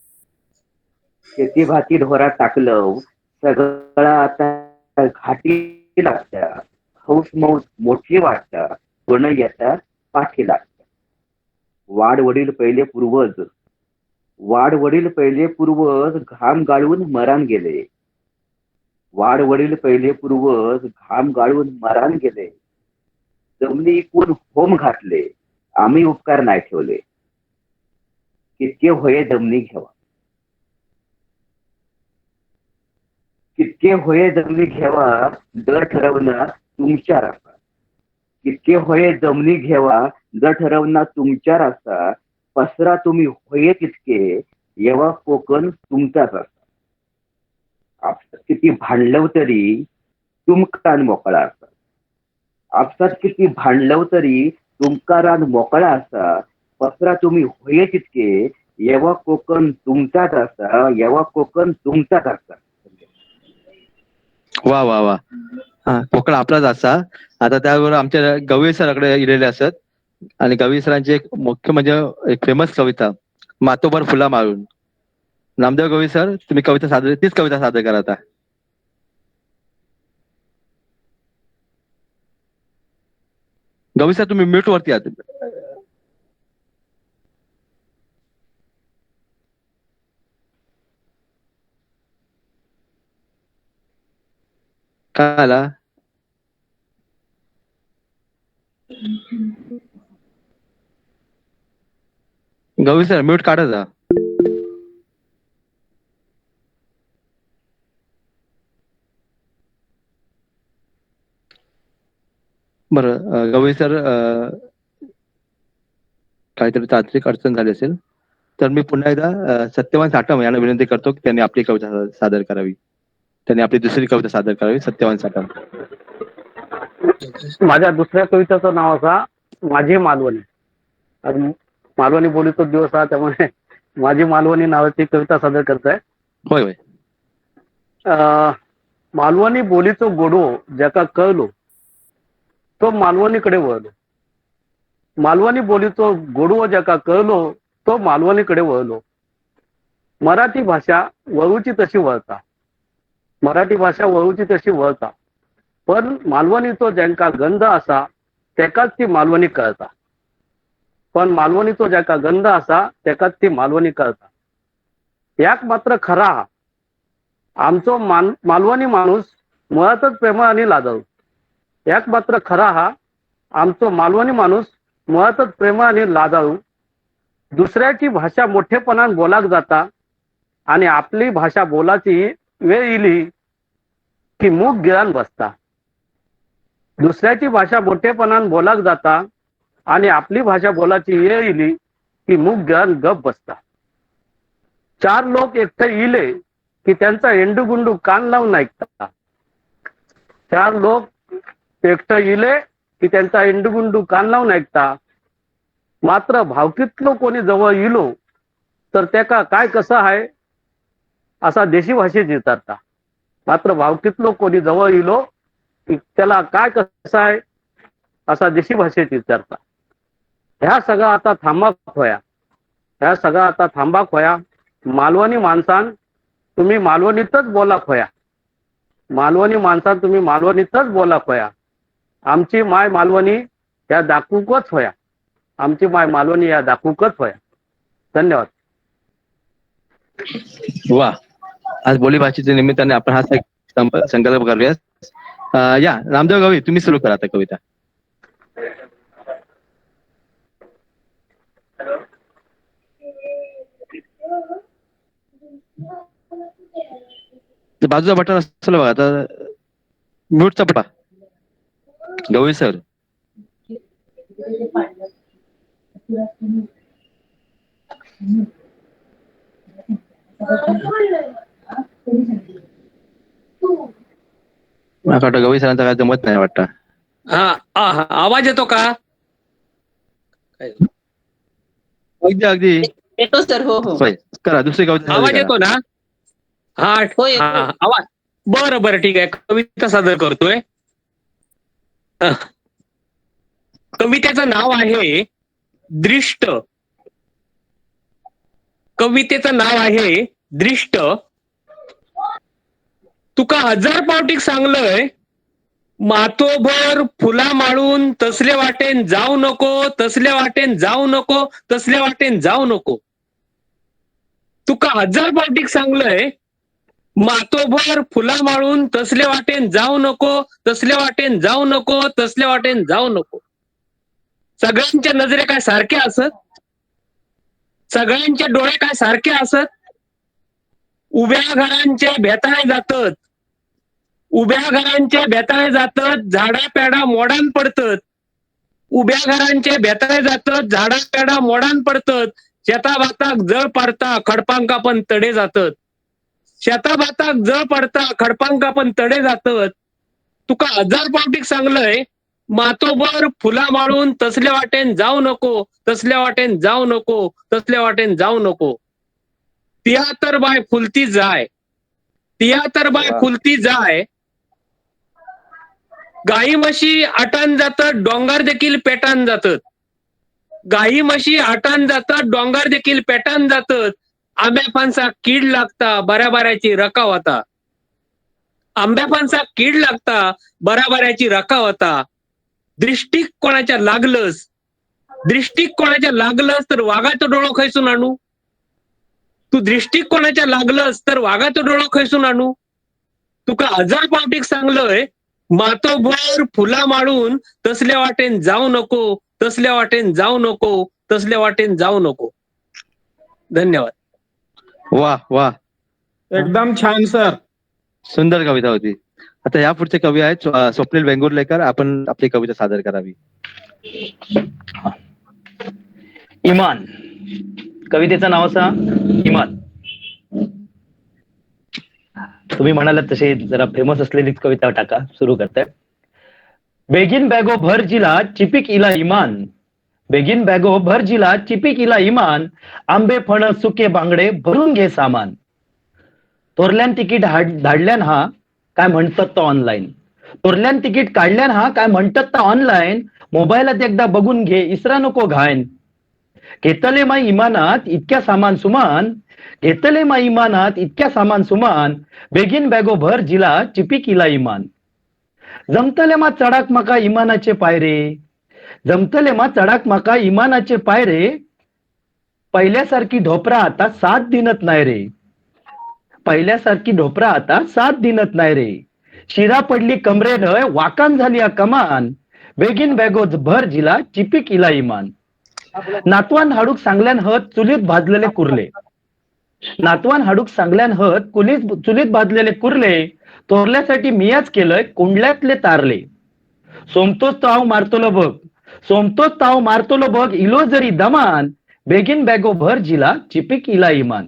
शेती भाती ढोरा टाकलं सगळा आता घाटी लागतात. हौस मौज मोठी वाटतात कोण येता पाठी लागतात. वाडवडील पहिले पूर्वज वाडवडील पहिले पूर्वज घाम गाळून मरान गेले. वाडवडील पहिले पूर्वज घाम गाळून मरान गेले. जमनी इकून होम घातले आम्ही उपकार नाही ठेवले. कितके होये जमनी घ्यावा. कितके होये जमनी घ्यावा दर ठरवणं तुमच्यावर असा. कितके होये जमनी घ्यावा दर ठरवणं तुमच्यावर असा. पसरा तुम्ही होये तितके येवा कोकण तुमचाच असा. आपसात किती भांडलव तरी तुमका रान मोकळा असा. आपसात किती भांडलव तरी तुमका रान मोकळा असा. पसरा तुम्ही होये तितके येवा कोकण तुमचाच असा. येवा कोकण तुमचाच असा. वा वा वा. हा, कोकण आपलाच असा. आता त्याबरोबर आमच्या गवई सरांकडे इलेले असत आणि गवई सरांची एक मुख्य म्हणजे एक फेमस कविता मातोबर फुला माळून. नामदेव गवई सर तुम्ही कविता सादर तीच कविता सादर करा आता. गवई सर तुम्ही म्यूट वरती आहात. काय आला. गवई सर म्यूट काढा जा. बरं गवई सर काहीतरी तांत्रिक अडचण झाली असेल तर मी पुन्हा एकदा सत्यवान साठम यांना विनंती करतो की त्यांनी आपली कविता सादर करावी. त्यांनी आपली दुसरी कविता सादर करावी. सत्यवान साठम. माझ्या दुसऱ्या कवितेचं नाव असा माझी मालवणी. आज मालवणी बोलीचा दिवस आहे त्यामुळे माझी मालवणी नावाची कविता सादर करतोय. होय होय. मालवणी बोलीचं गोडवो ज्याका कळलो तो मालवणीकडे वळलो. मालवणी बोलीचं गोडवो ज्याका कळलो तो मालवणीकडे वळलो. मराठी भाषा वळूची तशी वळता. मराठी भाषा वळूची तशी वळता. पण मालवणीचो ज्यांका गंध असा त्याकाच ती मालवणी कळता. पण मालवणीचो ज्याका गंध असा त्याकाच ती मालवणी कळता. याक मात्र खरा हा आमचो मालवणी माणूस मुळातच प्रेमळ आणि लाजाळू. याक मात्र खरा हा आमचो मालवणी माणूस मुळातच प्रेमळ आणि लाजाळू. दुसऱ्याची भाषा मोठेपणान बोलाक जाता आणि आपली भाषा बोलाची वेळ इली की मूग गिळान बसता. दुसऱ्याची भाषा मोठेपणान बोलाक जाता आणि आपली भाषा बोलाची वेळ इली की मूग गिळान गप बसता. 4 लोक एकटे इले की त्यांचा एंडूगुंडू कान लावून ऐकता. 4 लोक एकटं इले की त्यांचा एंडूगुंडू कान लावून ऐकता. मात्र भावकीतलो कोणी जवळ इलो तर त्याका काय कसं आहे असा देशी भाषेत विचारता. मात्र भावकीतलो कोणी जवळ इलो की त्याला काय कसं आहे असा देशी भाषेत विचारता. ह्या सगळा आता थांबाक होया. ह्या सगळा आता थांबाक होया. मालवणी माणसान तुम्ही मालवणीतच बोलाक होया. मालवणी माणसान तुम्ही मालवणीतच बोलाक होया. आमची माय मालवणी या दाखवूकच होया. आमची माय मालवणी या दाखवूकच होया. धन्यवाद. वा, आज बोलीभाषेच्या निमित्ताने आपण हा संकल्प करूया. या रामदेव गवई, तुम्ही सुरू करा आता कविता. बाजूचा बटन असलं बघा, आता म्यूटचा बटा. गवई सर. मला वाटतं गवई सरांचा काय जमत नाही वाटतं. हा, आवाज येतो का? अगदी अगदी येतो सर. हो हो, करा दुसरी कविता. आवाज येतो ना? हा, आवाज. बरं ठीक आहे. कविता सादर करतोय. कवितेचं नाव आहे दृष्ट. कवितेचं नाव आहे दृष्ट. तुका 1000 पावटीक सांगलंय, मातोभर फुला माळून तसले वाटेन जाऊ नको, तसल्या वाटेन जाऊ नको, तसल्या वाटेन जाऊ नको. तुका 1000 पावटीक सांगलंय, मातोभर फुला माळून तसले वाटेन जाऊ नको, तसल्या वाटेन जाऊ नको, तसल्या वाटेन जाऊ नको. सगळ्यांच्या नजरे काय सारखे असत? सगळ्यांचे डोळे काय सारखे असत? उभ्या घरांचे भेताळे जातात, उभ्या घरांचे भेताळे जातात, झाडा पेडा मोडान पडतात. उभ्या घरांचे भेताळे जातात, झाडा पेडा मोडान पडतात. शेताभाताक जळ पाडता, खडपांका पण तडे जातात. शेताभाताक जळ पडता, खडपांका पण तडे जातात. तुका 1000 पावटीक सांगलंय, मातोभर फुला माळून तसल्या वाटेन जाऊ नको, तसल्या वाटेन जाऊ नको, तसल्या वाटेन जाऊ नको. तिया तर बाय फुलती जाय, तिया तर बाय फुलती जाय. गाई म्हशी आटान जातात, डोंगर देखील पेटान जातात. गाई म्हशी आटान जातात, डोंगर देखील पेटान जातात. आंब्या फणसा कीड लागता, बऱ्या बऱ्याची रकाव होता. आंब्या फणसा कीड लागता, बऱ्या बऱ्याची रकाव होता. दृष्टिक कोणाच्या लागलंस, दृष्टिक कोणाच्या लागलंस तर वाघाचं डोळं खैसून आणू. तू दृष्टिक कोणाच्या लागलंस तर वाघाचं डोळं खैसून आणू. तुका 1000 पावटीक सांगलंय, मातोभर फुला माळून तसल्या वाटेन जाऊ नको, तसल्या वाटेन जाऊ नको, तसल्या वाटेन जाऊ नको. धन्यवाद. वा वा, एकदम छान सर. सुंदर कविता होती. आता या पुढचे कवी आहेत स्वप्नील वेंगुर्लेकर. आपण आपली कविता सादर करावी. इमान. कवितेचं नाव असा इमान. तुम्ही म्हणालात तसे जरा फेमस असलेलीच कविता टाका. सुरू करताय. बेगिन बॅगो भर जिला चिपिक इला इमान. बेगिन बॅगो भर जिला चिपिक इला इमान. आंबे फणस सुके बांगडे भरून घे सामान. थोरल्यान तिकीट धाडल्यान हा काय म्हणतात तो ऑनलाईन. थोरल्यान तिकीट काढल्यान हा काय म्हणतात तो ऑनलाईन. मोबाईलात एकदा बघून घे, इसरा नको घायन. घेतले माई इमानात इतक्या सामान सुमान. घेतले माई इमानात इतक्या सामान सुमान. बेगिन बॅगो भर जिला चिपिक इला इमान. जमतले मा चढाक मका इमानाचे पायरे. जमतले मा चढाक मका इमानाचे पायरे. पहिल्यासारखी ढोपरा आता साथ दिनत नाही रे. पहिल्यासारखी ढोपरा आता साथ दिनत नाही रे. शिरा पडली कमरेनं वाकान झाली आ कमान. बेगिन बॅगो भर जिला चिपिक इला इमान. नातवान हाडूक सांगल्यान हत चुलीत भाजलेले कुर्ले. नातवान हाडूक सांगल्यान हत चुलीत भाजलेले कुर्ले. थोरल्यासाठी मियाच केलंय कुंडल्यातले तारले. सोमतोच ताव मारतोलो बघ, सोमतोच ताव मारतोलो बघ इलो जरी दमान. बेगिन बॅगो भर जिला चिपिक इला इमान.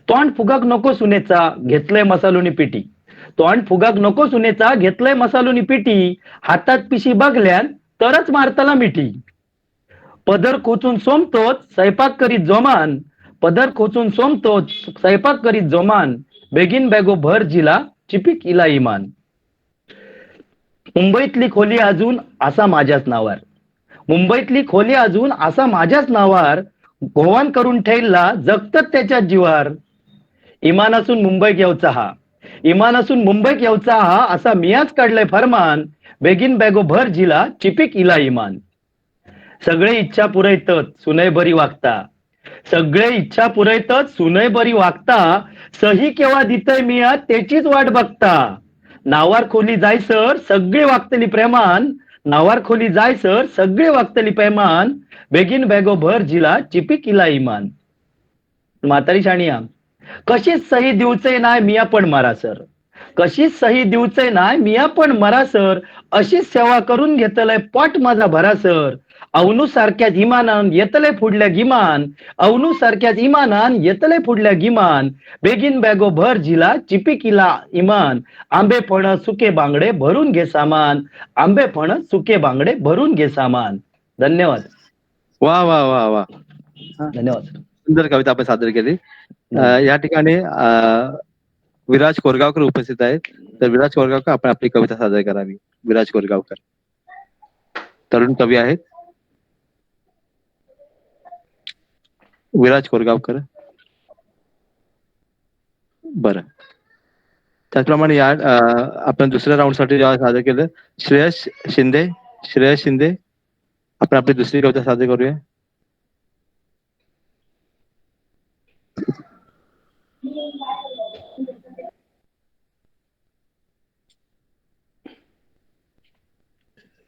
तोंड फुगाक नको सुनेचा घेतलंय मसालोनी पिटी. तोंड फुगाक नको सुनेचा घेतलंय मसालोनी पिटी. हातात पिशी बघल्यान तरच मारताला मिठी. पदर खोचून सोमतोच स्वयंपाक करीत जोमान. पदर खोचून सोमतोच स्वयंपाक करीत जोमान. बेगिन बॅगो भर जिला चिपिक इला इमान. मुंबईतली खोली अजून असा माझ्याच नावार. मुंबईतली खोली अजून असा माझ्याच नावार. गोवान करून ठेवला जगतत त्याच्या जीवार. इमान असून मुंबईत येऊचा हा, इमान असून मुंबईत येऊचा हा, असा मियाच काढलंय फरमान. बेगीन बॅगो भर जिला चिपिक इला इमान. सगळे इच्छा पुरयतत सुनय बरी वागता. सगळे इच्छा पुरयतत सुनय बरी वागता. सही केव्हा दितय मिया त्याचीच वाट बघता. नावार खोली जायसर सगळे वागतली प्रेमान. नावार खोली जायसर सगळे वागतली प्रेमान. बेगीन बॅगो भर जिला चिपिक इला इमान. म्हातारी शाणिया, कशीच सही दिवचे नाय मिया पण मरा सर. कशीच सही दिवचे नाय मिया पण मरा सर. अशीच सेवा करून घेतलंय पोट माझा भरासर. अवनू सारख्याच इमानान येतले फुडल्या गिमान. अवनू सारख्याच इमानान येतले फुडल्या गिमान. बेगीन बॅगो भर जिला चिपिकिला इमान. आंबे फण सुके बांगडे भरून घे सामान. आंबे फण सुके बांगडे भरून घे सामान. धन्यवाद. वा वा वा वा, धन्यवाद. सुंदर कविता आपण सादर केली. या ठिकाणी विराज कोरगावकर उपस्थित आहेत. तर विराज कोरगावकर, आपण आपली कविता सादर करावी. विराज कोरगावकर तरुण कवी आहेत. विराज कोरगावकर. बरं, त्याचप्रमाणे या आपण दुसऱ्या राऊंड साठी जेव्हा सादर केलं, श्रेयस शिंदे. श्रेयस शिंदे, आपण आपली दुसरी कविता सादर करूया.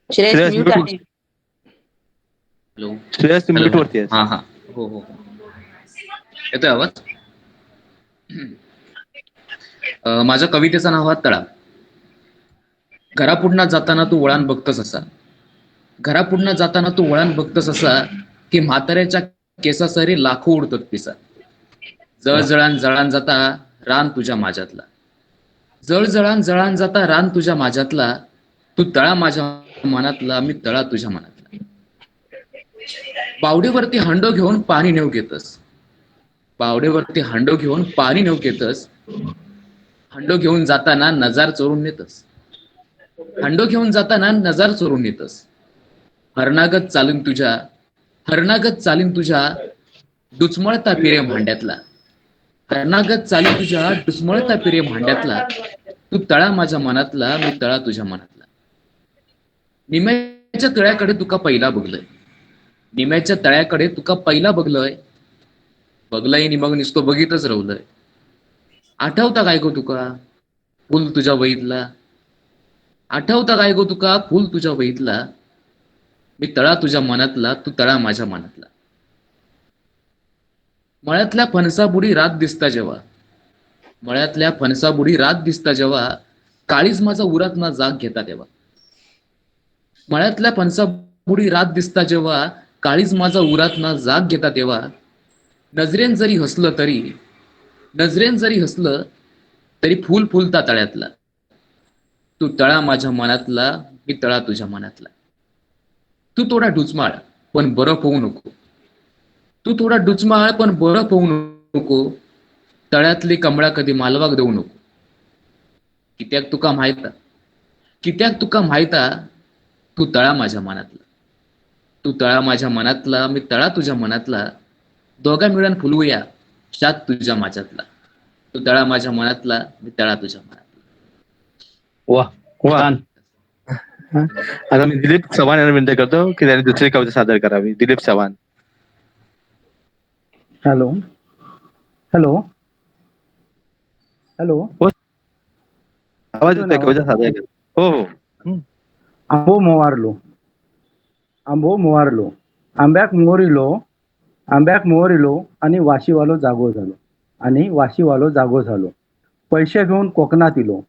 श्रेयस म्यूट आहे. हॅलो, श्रेयस म्यूट वरती आहे. हा हा, हो हो, येतोय आवाज? माझ्या कवितेचं नाव आहे तळा. घरापुढनं जाताना तू वळण बघतस असा. घरापुढनं जाताना तू वळण बघतस असा, की म्हाताऱ्याच्या केसासरी लाखो उडतात पिसा. जळजळान जळान जाता रान तुझ्या माझ्यातला. जळजळान जळान जाता रान तुझ्या माझ्यातला. तू तळा माझ्या मनातला, मी तळा तुझ्या मनातला. बावडेवरती हांडो घेऊन पाणी नेऊ घेतस. बावडेवरती हांडो घेऊन पाणी नेऊ घेतस. हांडो घेऊन जाताना नजार चोरून नेतस. हांडो घेऊन जाताना नजार चोरून नेतस. हरणागत चालीन तुझ्या, हरणागत चालीन तुझ्या डुचमळता पिरे भांड्यातला. हरणागत चालीन तुझ्या डुचमळता पिरे भांड्यातला. तू तळा माझ्या मनातला, मी तळा तुझ्या मनातला. निम्याच्या तळ्याकडे तुका पहिला बघलय. निम्याच्या तळ्याकडे तुका पहिला बघलय. बघलय नि मग नुसतं बघितच राहलंय. आठवता काय गो तुका फुल तुझ्या वहीतला. आठवता काय गो तुका फुल तुझ्या वहीतला. मी तळा तुझ्या मनातला, तू तळा माझ्या मनातला. मळ्यातल्या फणसाबुडी रात दिसता जेव्हा. मळ्यातल्या फणसाबुडी रात दिसता जेव्हा. काळीज माझा उरात ना जाग घेता तेव्हा. मळ्यातल्या फणसाबुडी रात दिसता जेव्हा. काळीज माझा उरात ना जाग घेता तेव्हा. नजरेन जरी हसलं तरी, नजरेन जरी हसलं तरी फुल फुलता तळ्यातला. तू तळा माझ्या मनातला, मी तळा तुझ्या मनातला. तू थोडा डुचमाळ पण बरफ होऊ नको. तू थोडा डुचमाळ पण बरफ होऊ नको. तळ्यातली कमळा कधी मालवाक देऊ नको. कित्याक तुका माहिता, कित्याक तुका माहिता. तू तळा माझ्या मनातला. तू तळा माझ्या मनातला, मी तळा तुझ्या मनातला. दोघा मिळून फुलवूया शात तुझ्या माझ्यातला. तू तळा माझ्या मनातला, मी तळा तुझ्या मनातला. वा वा. आता मी दिलीप चव्हाण यांना विनंती करतो की त्यांनी दुसरी कविता सादर करावी. Dilip Chavan. Hello hello hello, आवाज येतोय? कविता सादर कर. हो हो. आंबो मोवारलो, आंबो मोवारलो, आंब्याक मोहरिलो, आंब्याक मोहरिलो आणि वाशीवालो जागो झालो. आणि वाशीवालो जागो झालो. पैसे घेऊन कोकणात इलो,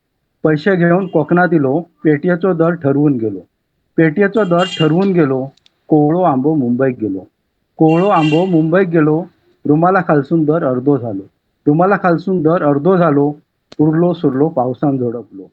पैसे घेऊन कोकणात इलो. पेटयेचो दर ठरवून गेलो, पेटयेचो दर ठरवून गेलो. कोवळो आंबो मुंबईत गेलो, कोवळो आंबो मुंबईत गेलो. रुमाला खालसून दर अर्धो झालो, रुमाला खालसून दर अर्धो झालो. उरलो सुरलो पावसान झोडपलो,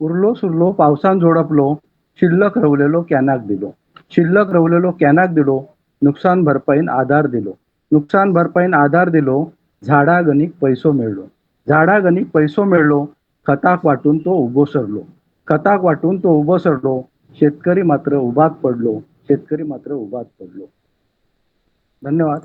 उरलो सुरलो पावसान झोडपलो. शिल्लक रवलेलो कॅनाक दिलो, शिल्लक रवलेलो कॅनाक दिलो. नुकसान भरपाईन आधार दिलो, नुकसान भरपाईन आधार दिलो. झाडा गणिक पैसो मिळलो, झाडा गणिक पैसो मिळलो. खताक वाटून तो उभो सरलो, कताक वाटून तो उभं सरलो, शेतकरी मात्र उभात पडलो, शेतकरी मात्र उभात पडलो. धन्यवाद.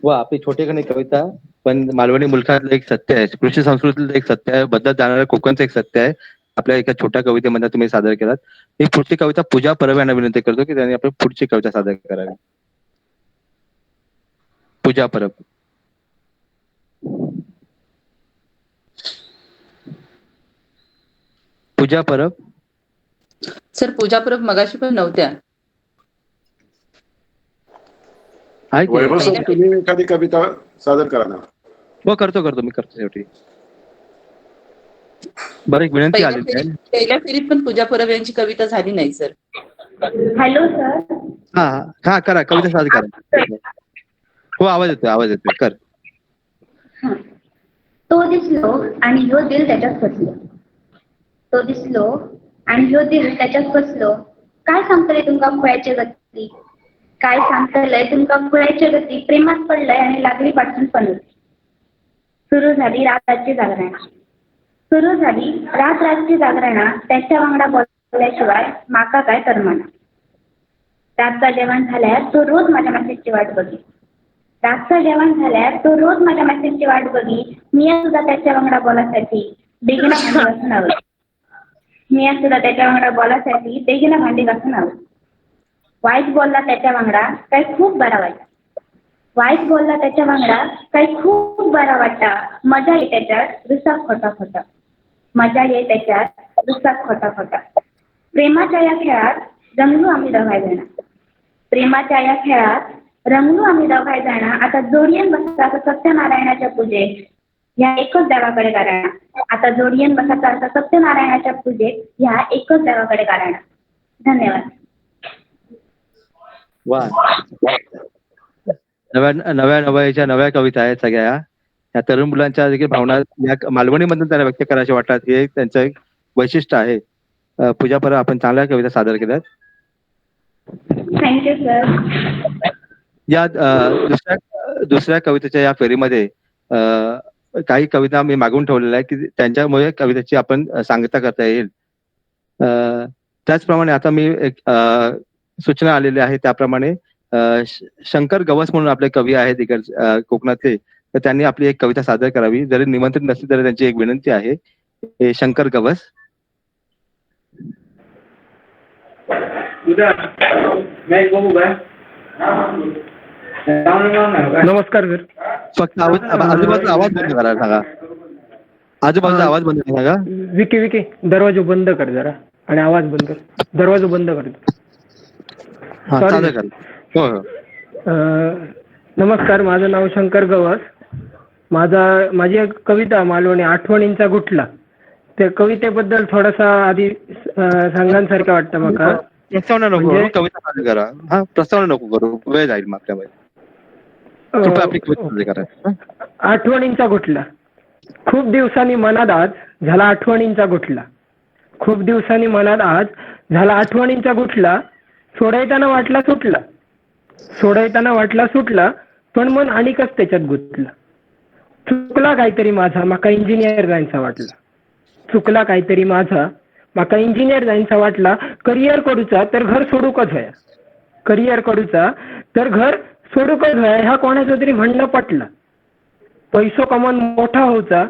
व आपली छोटेखानी कविता पण मालवणी मुलखातलं एक सत्य आहे, कृषी संस्कृतीतलं एक सत्य आहे, बदलत जाणाऱ्या कोकणचं एक सत्य आहे. आपल्या एका छोट्या कवितेमध्ये तुम्ही सादर केलात. ही पुढची कविता पूजा परब यांना विनंती करतो की त्यांनी आपली पुढची कविता सादर करावी. पूजा परब. पूजा परब. सर पूजा परब मगाशी पण नव्हत्या. आहे की? वैभव सर, तुम्ही एखादी कविता सादर करा ना. हो, करतो मी करतो शेवटी. बरं, एक विनंती आलेली आहे. पहिल्या फेरीत पण पूजा परब यांची कविता झाली नाही सर. Hello sir. हा करा, कविता सादर करा. हो, आवाज येतोय कर. तो दिसलो आणि ह्यो दिल त्याच्यात फसलो. तो दिसलो आणि ह्यो दिल त्याच्यात फसलो. काय सांगतलंय तुमका खुळ्याची गती, काय सांगतलंय तुमका खुळ्याची गती. प्रेमात पडलंय आणि लागली पाठून पनोती. सुरू झाली रात्राची जागरणा. सुरू झाली रात्राची जागरणा. त्याच्या वांगडा बोलल्याशिवाय माका काय करमाना. रातचा जेवण झाल्यावर तो रोज माझ्या मेसेजची वाट बघी. रातचं जेवण झाल्यावर तो रोज माझ्या मेसेजची वाट बघी. मी सुद्धा त्याच्या वांगडा बोलासाठी बेगिना भांडी घासून हवं. मी सुद्धा त्याच्या वांगडा बोलासाठी बेगिना भांडी घासून हवं. वाईट बोलला त्याच्या वांगडा काही खूप बरा वाटला. वाईट बोलला त्याच्या वांगडा काही खूप बरा वाटता. मजा येते त्याच्यात रुसा खोटा खोटा. मजा येते त्याच्यात रुसा खोटा खोटा. प्रेमाच्या या खेळात रंगलो आम्ही दोघाय जण. प्रेमाच्या या खेळात रंगलो आम्ही दोघाय जण. आता जोडियन बसायचं सत्यनारायणाच्या पूजेत ह्या एकच देवाकडे कारण. आता जोडियन बसायचं सत्यनारायणाच्या पूजेत ह्या एकच देवाकडे कारण. धन्यवाद. वा, नव्या कविता आहेत सगळ्या. या तरुण मुलांच्या देखील भावना या मालवणीमधून त्यांना व्यक्त करायचे वाटतात. हे त्यांचं एक वैशिष्ट्य आहे. पूजा परब, आपण चांगल्या कविता सादर केल्यात. Thank you sir. या दुसऱ्या कवितेच्या या फेरीमध्ये काही कविता मी मागून ठेवलेल्या आहे की त्यांच्यामुळे कवितेची आपण सांगता करता येईल. त्याचप्रमाणे आता मी एक सूचना आलेली आहे त्याप्रमाणे शंकर गवस म्हणून आपले कवी आहेत इकडे कोकणातले, तर त्यांनी आपली एक कविता सादर करावी. जरी निमंत्रित नसली तरी त्यांची एक विनंती आहे. हे शंकर गवस. नमस्कार सर. फक्त आजूबाजूचा आवाज बंद करायला सांगा. आजूबाजूचा आवाज बंद करा. विकी दरवाजा बंद कर जरा आणि आवाज बंद कर. दरवाजा बंद कर. सादर करा. हो. नमस्कार, माझं नाव शंकर गवस. माझी एक कविता मालवणी आठवणींचा गुटला. त्या कवितेबद्दल थोडासा आधी सांगण्यासारखं वाटतं मला. प्रस्तावना नको करू, कविता सादर करा. हा, प्रस्तावना नको करू, वेळ जाईल मग आपल्यामध्ये. आपली कविता सादर करा. आठवणींचा गुटला. खूप दिवसांनी मनात आज झाला आठवणींचा गुटला. खूप दिवसांनी मनात आज झाला आठवणींचा गुटला. सोडायताना वाटला सुटला. सोडायताना वाटला सुटला. पण मन आणिकच त्याच्यात गुंतला. चुकला काहीतरी माझा, माका इंजिनियर जायचा वाटला. चुकला काहीतरी माझा, माका इंजिनियर जायचा वाटला. करिअर करूचा तर घर सोडूकच व्हाया. करिअर करूचा तर घर सोडूकच व्हाया. ह्या कोणाचं तरी म्हणणं पटलं. पैसो कमावून मोठा होचा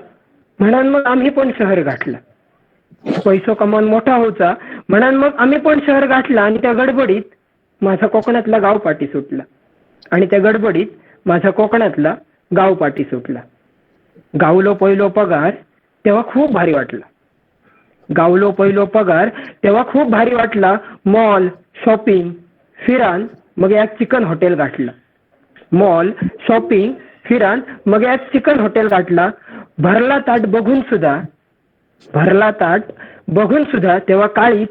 म्हणून मग आम्ही पण शहर गाठला. पैसो कमावून मोठा होचा म्हणून मग आम्ही पण शहर गाठला. आणि त्या गडबडीत माझा कोकणातला गाव पाठी सुटला. आणि त्या गडबडीत माझा कोकणातला गाव पाठी सुटला. गावलो पहिलो पगार तेव्हा खूप भारी वाटला. गावलो पहिलो पगार तेव्हा खूप भारी वाटला. मॉल, शॉपिंग, फिरान मग यात चिकन हॉटेल गाठला. मॉल, शॉपिंग, फिरान मग यात चिकन हॉटेल गाठला. भरला ताट बघून सुद्धा तेव्हा काळीच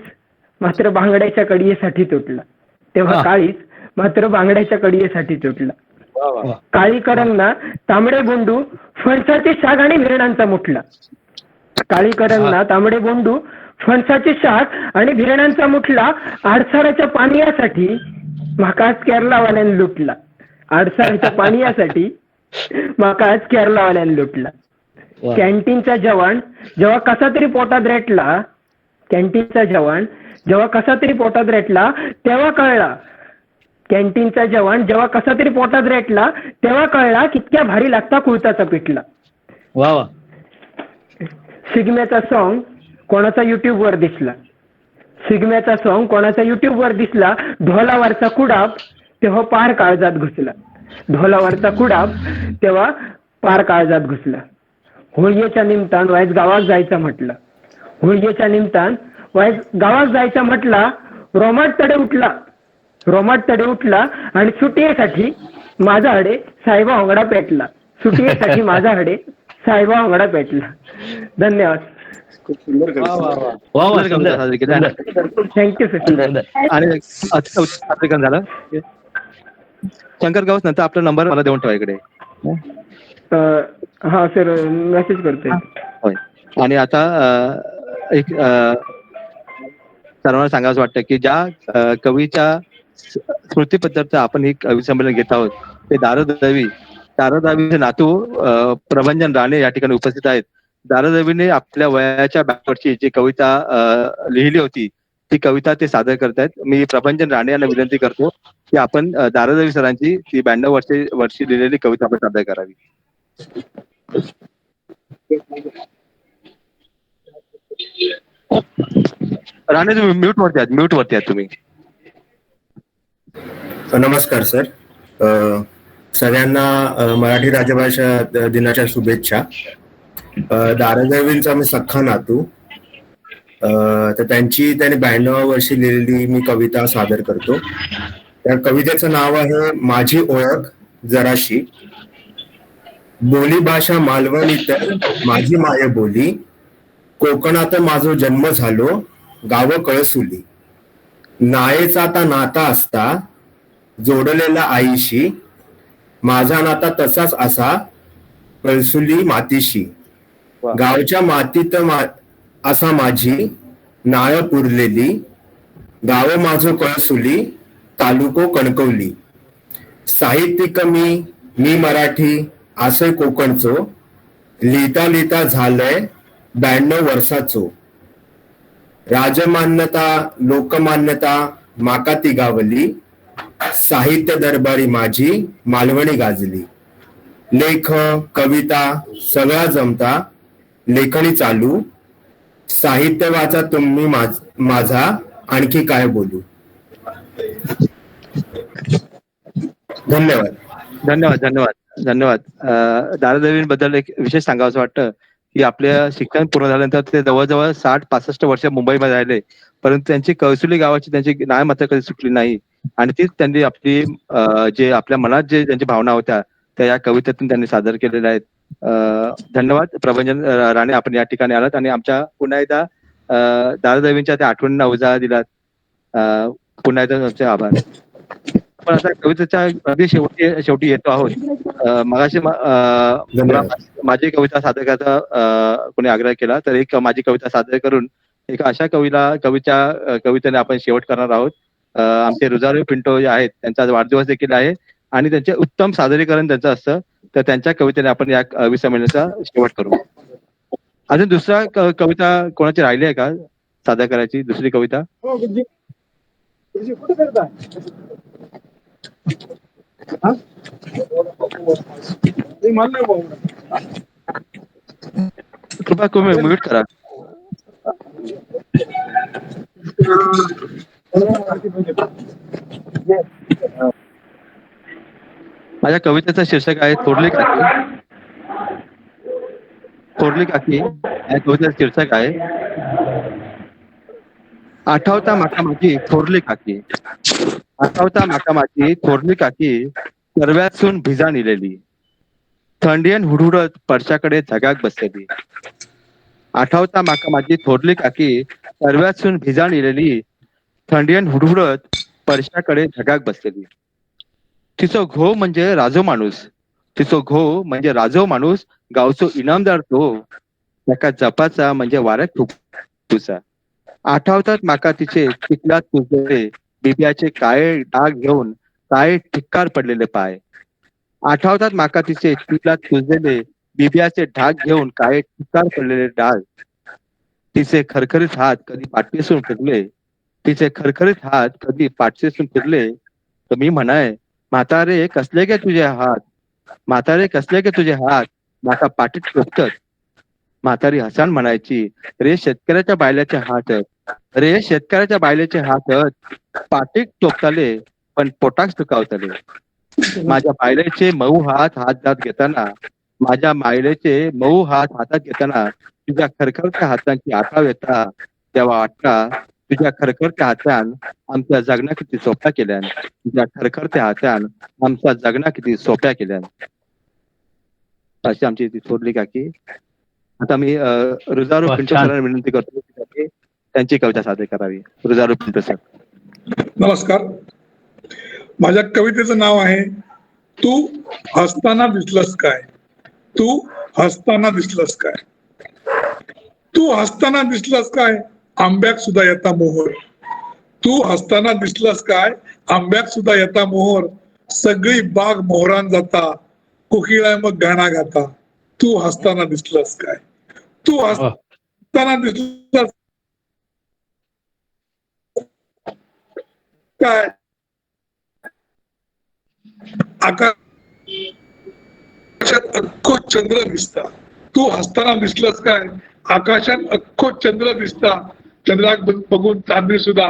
मात्र बांगड्याच्या कडीसाठी तुटला. तेव्हा काळीच मात्र बांगड्याच्या कडीसाठी तुटला. काळी करंगना तांबडे बोंडू फणसाचे शाग आणि भिरणांचा मुठला. काळी करंगना तांबडे बोंडू फणसाचे शाग आणि भिरणांचा मुठला. आडसाळ्याच्या पाणीयासाठी माका आज केरलावाल्याने लुटला. आडसाळ्याच्या पाणीयासाठी माका आज केरलावाल्याने लुटला. वा. कॅन्टीनचं जेवण जेव्हा कसा तरी पोटात रेटला, कॅन्टीनचं जेवण जेव्हा कसा तरी पोटात रेटला तेव्हा कळला, कॅन्टीनचं जेवण जेव्हा कसा तरी पोटात रेटला तेव्हा कळला कितक्या भारी लागता कुळथाचा पिठला. वा वा. सिगम्याचा सॉन्ग कोणाचा युट्यूबवर दिसला, सिगम्याचा सॉन्ग कोणाचा युट्यूबवर दिसला, ढोलावरचा कुडाप तेव्हा पार काळजात घुसला, ढोलावरचा कुडाप तेव्हा पार काळजात घुसला. होळीच्या निमतान वायच गावात जायचं म्हटलं, होळीच्या निमतान वायच गावात जायचं म्हटला, रोमाट तडे उठला आणि सुटियेसाठी माझा हडे साहेबा होंगडा पेटला, सुटियेसाठी माझा हडे साहेबा होंगडा पेटला. धन्यवाद. खूप सुंदर वा कविता. वा वा. वा वा. सुंदर कविता सादर केली आहे. Thank you sir. सुंदर. आणि अतिशय सादरीकरण झालं. शंकर गावस नंतर आपला नंबर मला देऊन ठेवा इकडे. हा सर, मेसेज करतोय. होय. आणि आता एक सर्वांना सांगावं वाटतं की ज्या कवीच्या स्मृतीपत्रार्थ आपण हे कवी संमेलन घेत आहोत ते दारोदावीचे नातू प्रभंजन राणे या ठिकाणी उपस्थित आहेत. दारोदावीने आपल्या वयाच्या बॅकवरची जी कविता लिहिली होती ती कविता ते सादर करतायत. मी प्रभंजन राणे यांना विनंती करतो की आपण दारोदावी सरांची ती 92 वर्षी लिहिलेली कविता आपण सादर करावी. राणे तुम्ही म्यूट वरती आहात तुम्ही. नमस्कार सर. सगळ्यांना मराठी राजभाषा दिनाच्या शुभेच्छा. दारोदावींचा मी सख्खा नातू, तर त्यांनी 92 वर्षी लिहिलेली मी कविता सादर करतो. त्या कवितेचं नाव आहे माझी ओळख जराशी. बोली भाषा मालवणी तर माझी माय बोली, कोकणात माझो जन्म झालो गाव कळसुली. नायेचा आता नाता असता जोडलेला आईशी, माझा नाता तसाच असा कळसुली मातीशी. गावच्या मातीत असा माझी नाळ पुरलेली, गाव माझो कळसुली तालुको कणकवली. साहित्यिक मी मराठी असे कोकणचो, लिहिता लिहिता झालंय 92 वर्षाचो. राजमान्यता लोकमान्यता माका ती गावली, साहित्य दरबारी माझी मालवणी गाजली. लेख कविता सगळा जमता लेखणी चालू, साहित्य वाचा तुम्ही माझा आणखी काय बोलू. धन्यवाद. धन्यवाद धन्यवाद धन्यवाद. दारोदावींबद्दल एक विशेष सांगावं वाटतं की आपल्या शिक्षण पूर्ण झाल्यानंतर ते जवळजवळ 60-65 वर्ष मुंबईमध्ये राहिले, परंतु त्यांची कळसुली गावाची त्यांची नाळ मात्र कधी सुटली नाही. आणि तीच त्यांनी आपली जे आपल्या मनात जे त्यांची भावना होत्या त्या या कवितेतून त्यांनी सादर केलेल्या आहेत. धन्यवाद प्रभंजन राणे, आपण या ठिकाणी आलात आणि आमच्या पुन्हा एकदा दारोदावींच्या त्या आठवणींना उजाळा दिलात. पुन्हा एकदा तुमचे आभार. पण आता कवितेच्या अगदी शेवटी येतो आहोत. मगाशी माझी कविता सादर करायचा कोणी आग्रह केला, तर एक माझी कविता सादर करून एक अशा कवितेने आपण शेवट करणार आहोत. आमचे रुजारियो पिंटो जे आहेत त्यांचा आज वाढदिवस देखील आहे आणि त्यांचे उत्तम सादरीकरण त्यांचं असतं, तर त्यांच्या कवितेने आपण या कवी संमेलनाचा शेवट करू. अजून दुसरा कविता कोणाची राहिली आहे का सादर करायची? दुसरी कविता कृपया तुम्ही म्यूट करा. माझ्या कवितेचं शीर्षक आहे थोरली काकी. थोरली काकी या कवितेचं शीर्षक आहे आठवता माका माझी थोरली काकी. आठवता माका माझी थोरली काकी, सर्व्यातून भिजा निलेली, थंडीन हुडहुडत परशाकडे झगाक बसलेली. आठवता माका माझी थोरली काकी, सर्व्यातून भिजा निलेली, थंडीन हुडहुडत परशाकडे झगाक बसलेली. तिचो घो म्हणजे राजो माणूस, तिचो घो म्हणजे राजो माणूस, गावचो इनामदार तो, त्याका जपाचा म्हणजे वाऱ्यात तुझा. आठवतात माका तिचे चिखलात तुझे बिब्याचे काळे डाग घेऊन काळे ठिक्कार पडलेले पाय. आठवतात माका तिचे चिखलात तुझलेले बिबियाचे ढाक घेऊन काय चिकार पडलेले डाळ, तिचे खरखरीत हात कधी पाठीसून फिरले, तिचे खरखरीत हात कधी पाठीसून फिरले, तर मी म्हणाय, म्हातारे कसले गे तुझे हात, म्हातारे कसले गे तुझे हात, माका पाठीत टोचत. म्हातारी हसान म्हणायची, रे शेतकऱ्याच्या बायल्याचे हात, रे शेतकऱ्याच्या बायलेचे हात पाठीत टोचताले पण पोटाक सुकावतले. माझ्या बायलेचे मऊ हातात घेताना, माझ्या मायलेचे मऊ हातात घेताना तुझ्या खरखरत्या हातांची आठाव येता, तेव्हा वाटता तुझ्या खरखरत्या हातान आमच्या जगण्या किती सोप्या केल्यान, तुझ्या खरखरत्या हातान आमचा जगण्या किती सोप्या केल्यान. अशी आमची ती थोरली काकी. आता मी रुजारो पिंटो सरांना विनंती करतो की त्यांची कविता सादर करावी. रुजारो पिंटो सर. नमस्कार. माझ्या कवितेचं नाव आहे तू हसताना दिसलंस काय, तू हसताना दिसलंस काय. तू हसताना दिसलंस काय, आंब्याक सुद्धा येता मोहर. तू हसताना दिसलंस काय, आंब्याक सुद्धा येता मोहर. सगळी बाग मोहरान जाता, कोकिळा मग गाणा गाता. तू हसताना दिसलंस काय, तू हसताना दिसलंस काय, आकाशात अख्खो चंद्र दिसता. तू हसताना दिसलंस काय, आकाशात अख्खो चंद्र दिसता. चंद्राक बघून चांदणी सुद्धा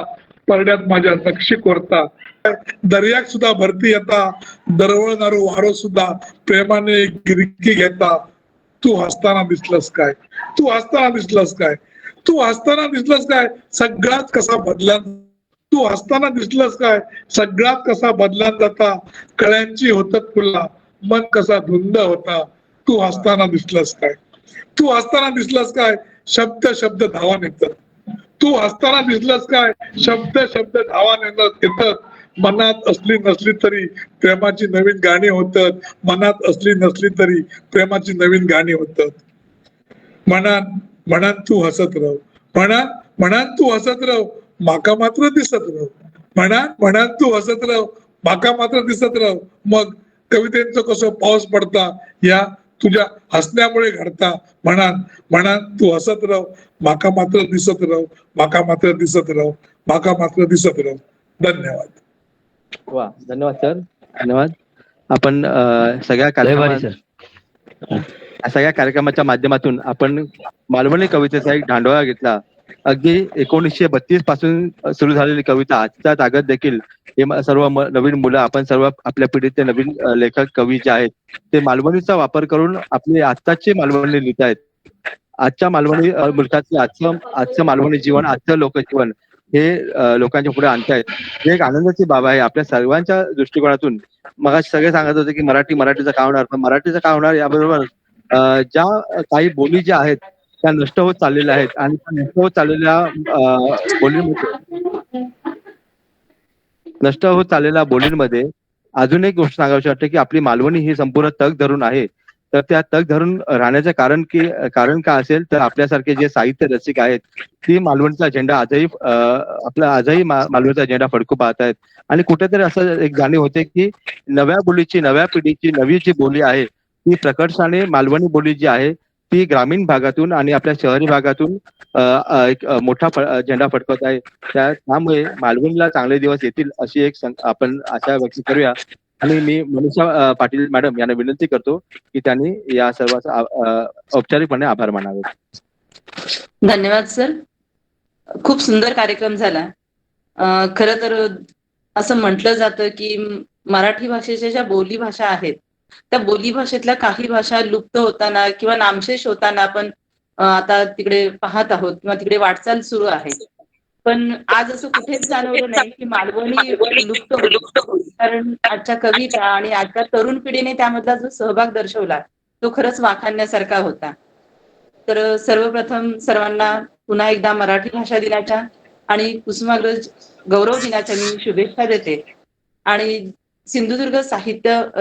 परड्यात माझ्या नक्षी कोरता. दर्याक सुद्धा भरती येता, दरवळणारो वारो सुद्धा प्रेमाने गिरकी घेता. तू हसताना दिसलंस काय, तू हसताना दिसलंस काय, तू हसताना दिसलंस काय, सगळाच कसा बदला. तू हसताना दिसलंस काय, सगळ्यात कसा बदलान जाता. कळ्यांची होतात फुला, मन कसा धुंद होता. तू हसताना दिसलंस काय, तू हसताना दिसलंस काय, शब्द शब्द धावान येतात. तू हसताना दिसलंस काय, शब्द शब्द धावान येतात. मनात असली नसली तरी प्रेमाची नवीन गाणी होतात. मनात असली नसली तरी प्रेमाची नवीन गाणी होतात. म्हणान तू हसत राह, म्हणान तू हसत राह, माका मात्र दिसत राह. म्हणान तू हसत राह, माका मात्र दिसत राह. मग कवितेचं कसं पाऊस पडता या तुझ्या हसण्यामुळे घडता. म्हणान तू हसत राह, माका मात्र दिसत राह, माका मात्र दिसत राह, माका मात्र दिसत राह. धन्यवाद. वा, धन्यवाद सर, धन्यवाद. आपण सगळ्या कार्यक्रमाच्या माध्यमातून आपण मालवणी कवितेचा एक ढांडोळा घेतला. अगदी 1932 पासून सुरू झालेली कविता आजच्या तागत देखील हे सर्व नवीन मुलं, आपण सर्व आपल्या पिढीतले नवीन लेखक कवी जे आहेत ते मालवणीचा वापर करून आपले आत्ताचे मालवणी लिहित आहेत. आजच्या मालवणी मुलखातले आजचं मालवणी जीवन, आजचं लोकजीवन हे लोकांच्या पुढे आणतायत. ही एक आनंदाची बाब आहे आपल्या सर्वांच्या दृष्टिकोनातून. मग सगळे सांगत होते की मराठीचं काय होणार, पण मराठीचं काय होणार याबरोबर ज्या काही बोली ज्या आहेत त्या नष्ट होत चाललेल्या आहेत आणि त्या नष्ट होत चाललेल्या बोलींमध्ये अजून एक गोष्ट सांगावीशी वाटते की आपली मालवणी ही संपूर्ण तग धरून आहे. तर त्या तग धरून राहण्याचं कारण काय असेल तर आपल्यासारखे जे साहित्य रसिक आहेत ती मालवणीचा झेंडा आजही मालवणीचा झेंडा फडकू पाहत आहेत. आणि कुठेतरी असं एक जाणीव होते की नव्या बोलीची, नव्या पिढीची नवी जी बोली आहे ती प्रकर्षाने मालवणी बोली जी आहे ती ग्रामीण भागातून आणि आपल्या शहरी भागातून एक मोठा झेंडा फडकवत आहे. त्यामुळे मालवणीला चांगले दिवस येतील अशी एक आपण आशा व्यक्त करूया. आणि मी मनीषा पाटील मॅडम यांना विनंती करतो की त्यांनी या सर्वांचा औपचारिकपणे आभार मानावे. धन्यवाद सर, खूप सुंदर कार्यक्रम झाला. खरं तर असं म्हटलं जातं की मराठी भाषेच्या ज्या बोली भाषा आहेत त्या बोली भाषेतल्या काही भाषा लुप्त होताना किंवा नामशेष होताना आपण आता तिकडे पाहत आहोत किंवा तिकडे वाटचाल सुरू आहे. पण आज असं कुठेच जाणवलं नाही की मालवणी लुप्त होईल. कारण आजच्या कविता आणि आजच्या तरुण पिढीने त्यामधला जो सहभाग दर्शवला तो खरंच वाखाणण्यासारखा होता. तर सर्वप्रथम सर्वांना पुन्हा एकदा मराठी भाषा दिनाच्या आणि कुसुमाग्रज गौरव दिनाच्या मी शुभेच्छा देते. आणि सिंधुदुर्ग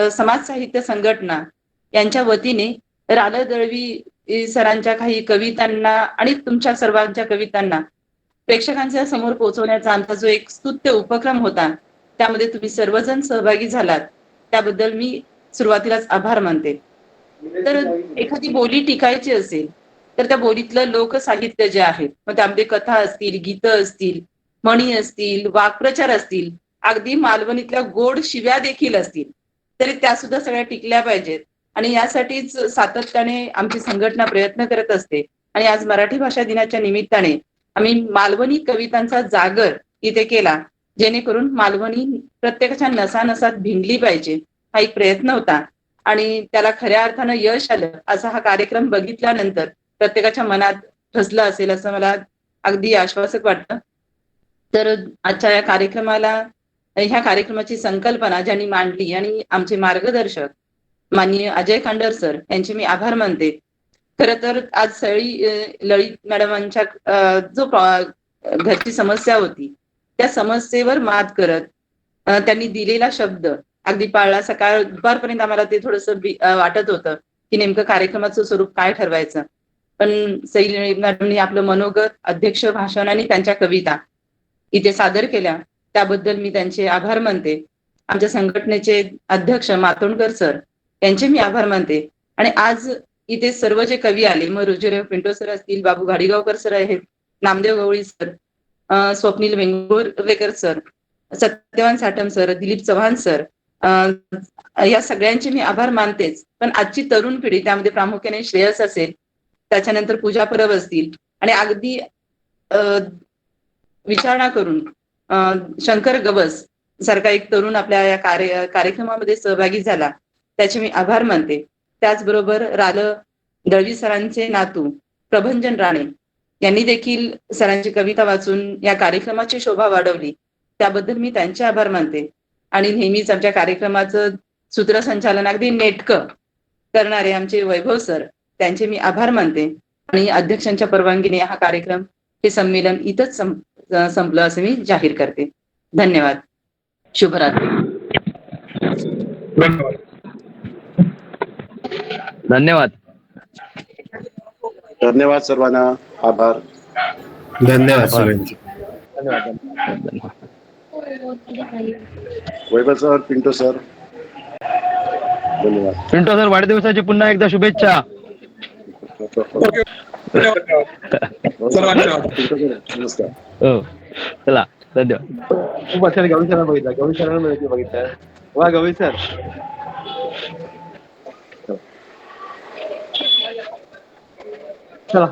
समाज साहित्य संघटना यांच्या वतीने राल दळवी सरांच्या काही कवितांना आणि तुमच्या सर्वांच्या कवितांना प्रेक्षकांच्या समोर पोहोचवण्याचा आमचा जो एक स्तुत्य उपक्रम होता त्यामध्ये तुम्ही सर्वजण सहभागी झालात त्याबद्दल मी सुरुवातीलाच आभार मानते. तर एखादी बोली टिकायची असेल तर त्या बोलीतलं लोकसाहित्य जे आहे, मग त्यामध्ये कथा असतील, गीतं असतील, म्हणी असतील, वाक्प्रचार असतील, अगदी मालवणीतल्या गोड शिव्या देखील असतील, तरी त्या सुद्धा सगळ्या टिकल्या पाहिजेत. आणि यासाठीच सातत्याने आमची संघटना प्रयत्न करत असते. आणि आज मराठी भाषा दिनाच्या निमित्ताने आम्ही मालवणी कवितांचा जागर इथे केला, जेणेकरून मालवणी प्रत्येकाच्या नसानसात भिनली पाहिजे, हा एक प्रयत्न होता. आणि त्याला खऱ्या अर्थानं यश आलं, असा हा कार्यक्रम बघितल्यानंतर प्रत्येकाच्या मनात ठसलं असेल असं मला अगदी आश्वासक वाटतं. तर आजच्या या कार्यक्रमाला, ह्या कार्यक्रमाची संकल्पना ज्यांनी मांडली आणि आमचे मार्गदर्शक माननीय अजय खांडर सर यांचे मी आभार मानते. खरं तर आज सळी ललित मॅडमांच्या जो घरची समस्या होती, त्या समस्येवर मात करत त्यांनी दिलेला शब्द अगदी पाळला. सकाळ दुपारपर्यंत आम्हाला ते थोडंसं वाटत होतं की नेमकं कार्यक्रमाचं स्वरूप काय ठरवायचं, पण सई मॅडमनी आपलं मनोगत, अध्यक्ष भाषण आणि त्यांच्या कविता इथे सादर केल्या, त्याबद्दल मी त्यांचे आभार मानते. आमच्या संघटनेचे अध्यक्ष मातोंडकर सर यांचे मी आभार मानते. आणि आज इथे सर्व जे कवी आले, मग रुजरेव पिंटो सर असतील, बाबू घाडीगावकर सर आहेत, Namdev Gawali sir, Swapnil Vengurlekar sir, Satyavan Satham sir, Dilip Chavan sir, या सगळ्यांचे मी आभार मानतेच. पण आजची तरुण पिढी, त्यामध्ये प्रामुख्याने श्रेयस असेल, त्याच्यानंतर पूजा परब असतील, आणि अगदी विचारणा करून शंकर गवस सारखा एक तरुण आपल्या या कार्यक्रमामध्ये सहभागी झाला, त्याचे मी आभार मानते. त्याचबरोबर दळवी सरांचे नातू प्रभंजन राणे यांनी देखील सरांची कविता वाचून या कार्यक्रमाची शोभा वाढवली, त्याबद्दल मी त्यांचे आभार मानते. आणि नेहमीच आमच्या कार्यक्रमाचं सूत्रसंचालन अगदी नेटकं करणारे आमचे वैभव सर, त्यांचे मी आभार मानते. आणि अध्यक्षांच्या परवानगीने हा कार्यक्रम, हे संमेलन इथंच संपलं असं मी जाहीर करते. धन्यवाद. शुभरात्री. धन्यवाद. धन्यवाद सर्वांना. आभार. धन्यवाद सगळ्यांचे. वैभव सर, पिंटो सर, धन्यवाद. पिंटो सर, वाढदिवसाची पुन्हा एकदा शुभेच्छा. नमस्कार. हो, चला, धन्यवाद. खूप अच्छा गवळी सरांना बघितलं. वा गवळी सर. चला.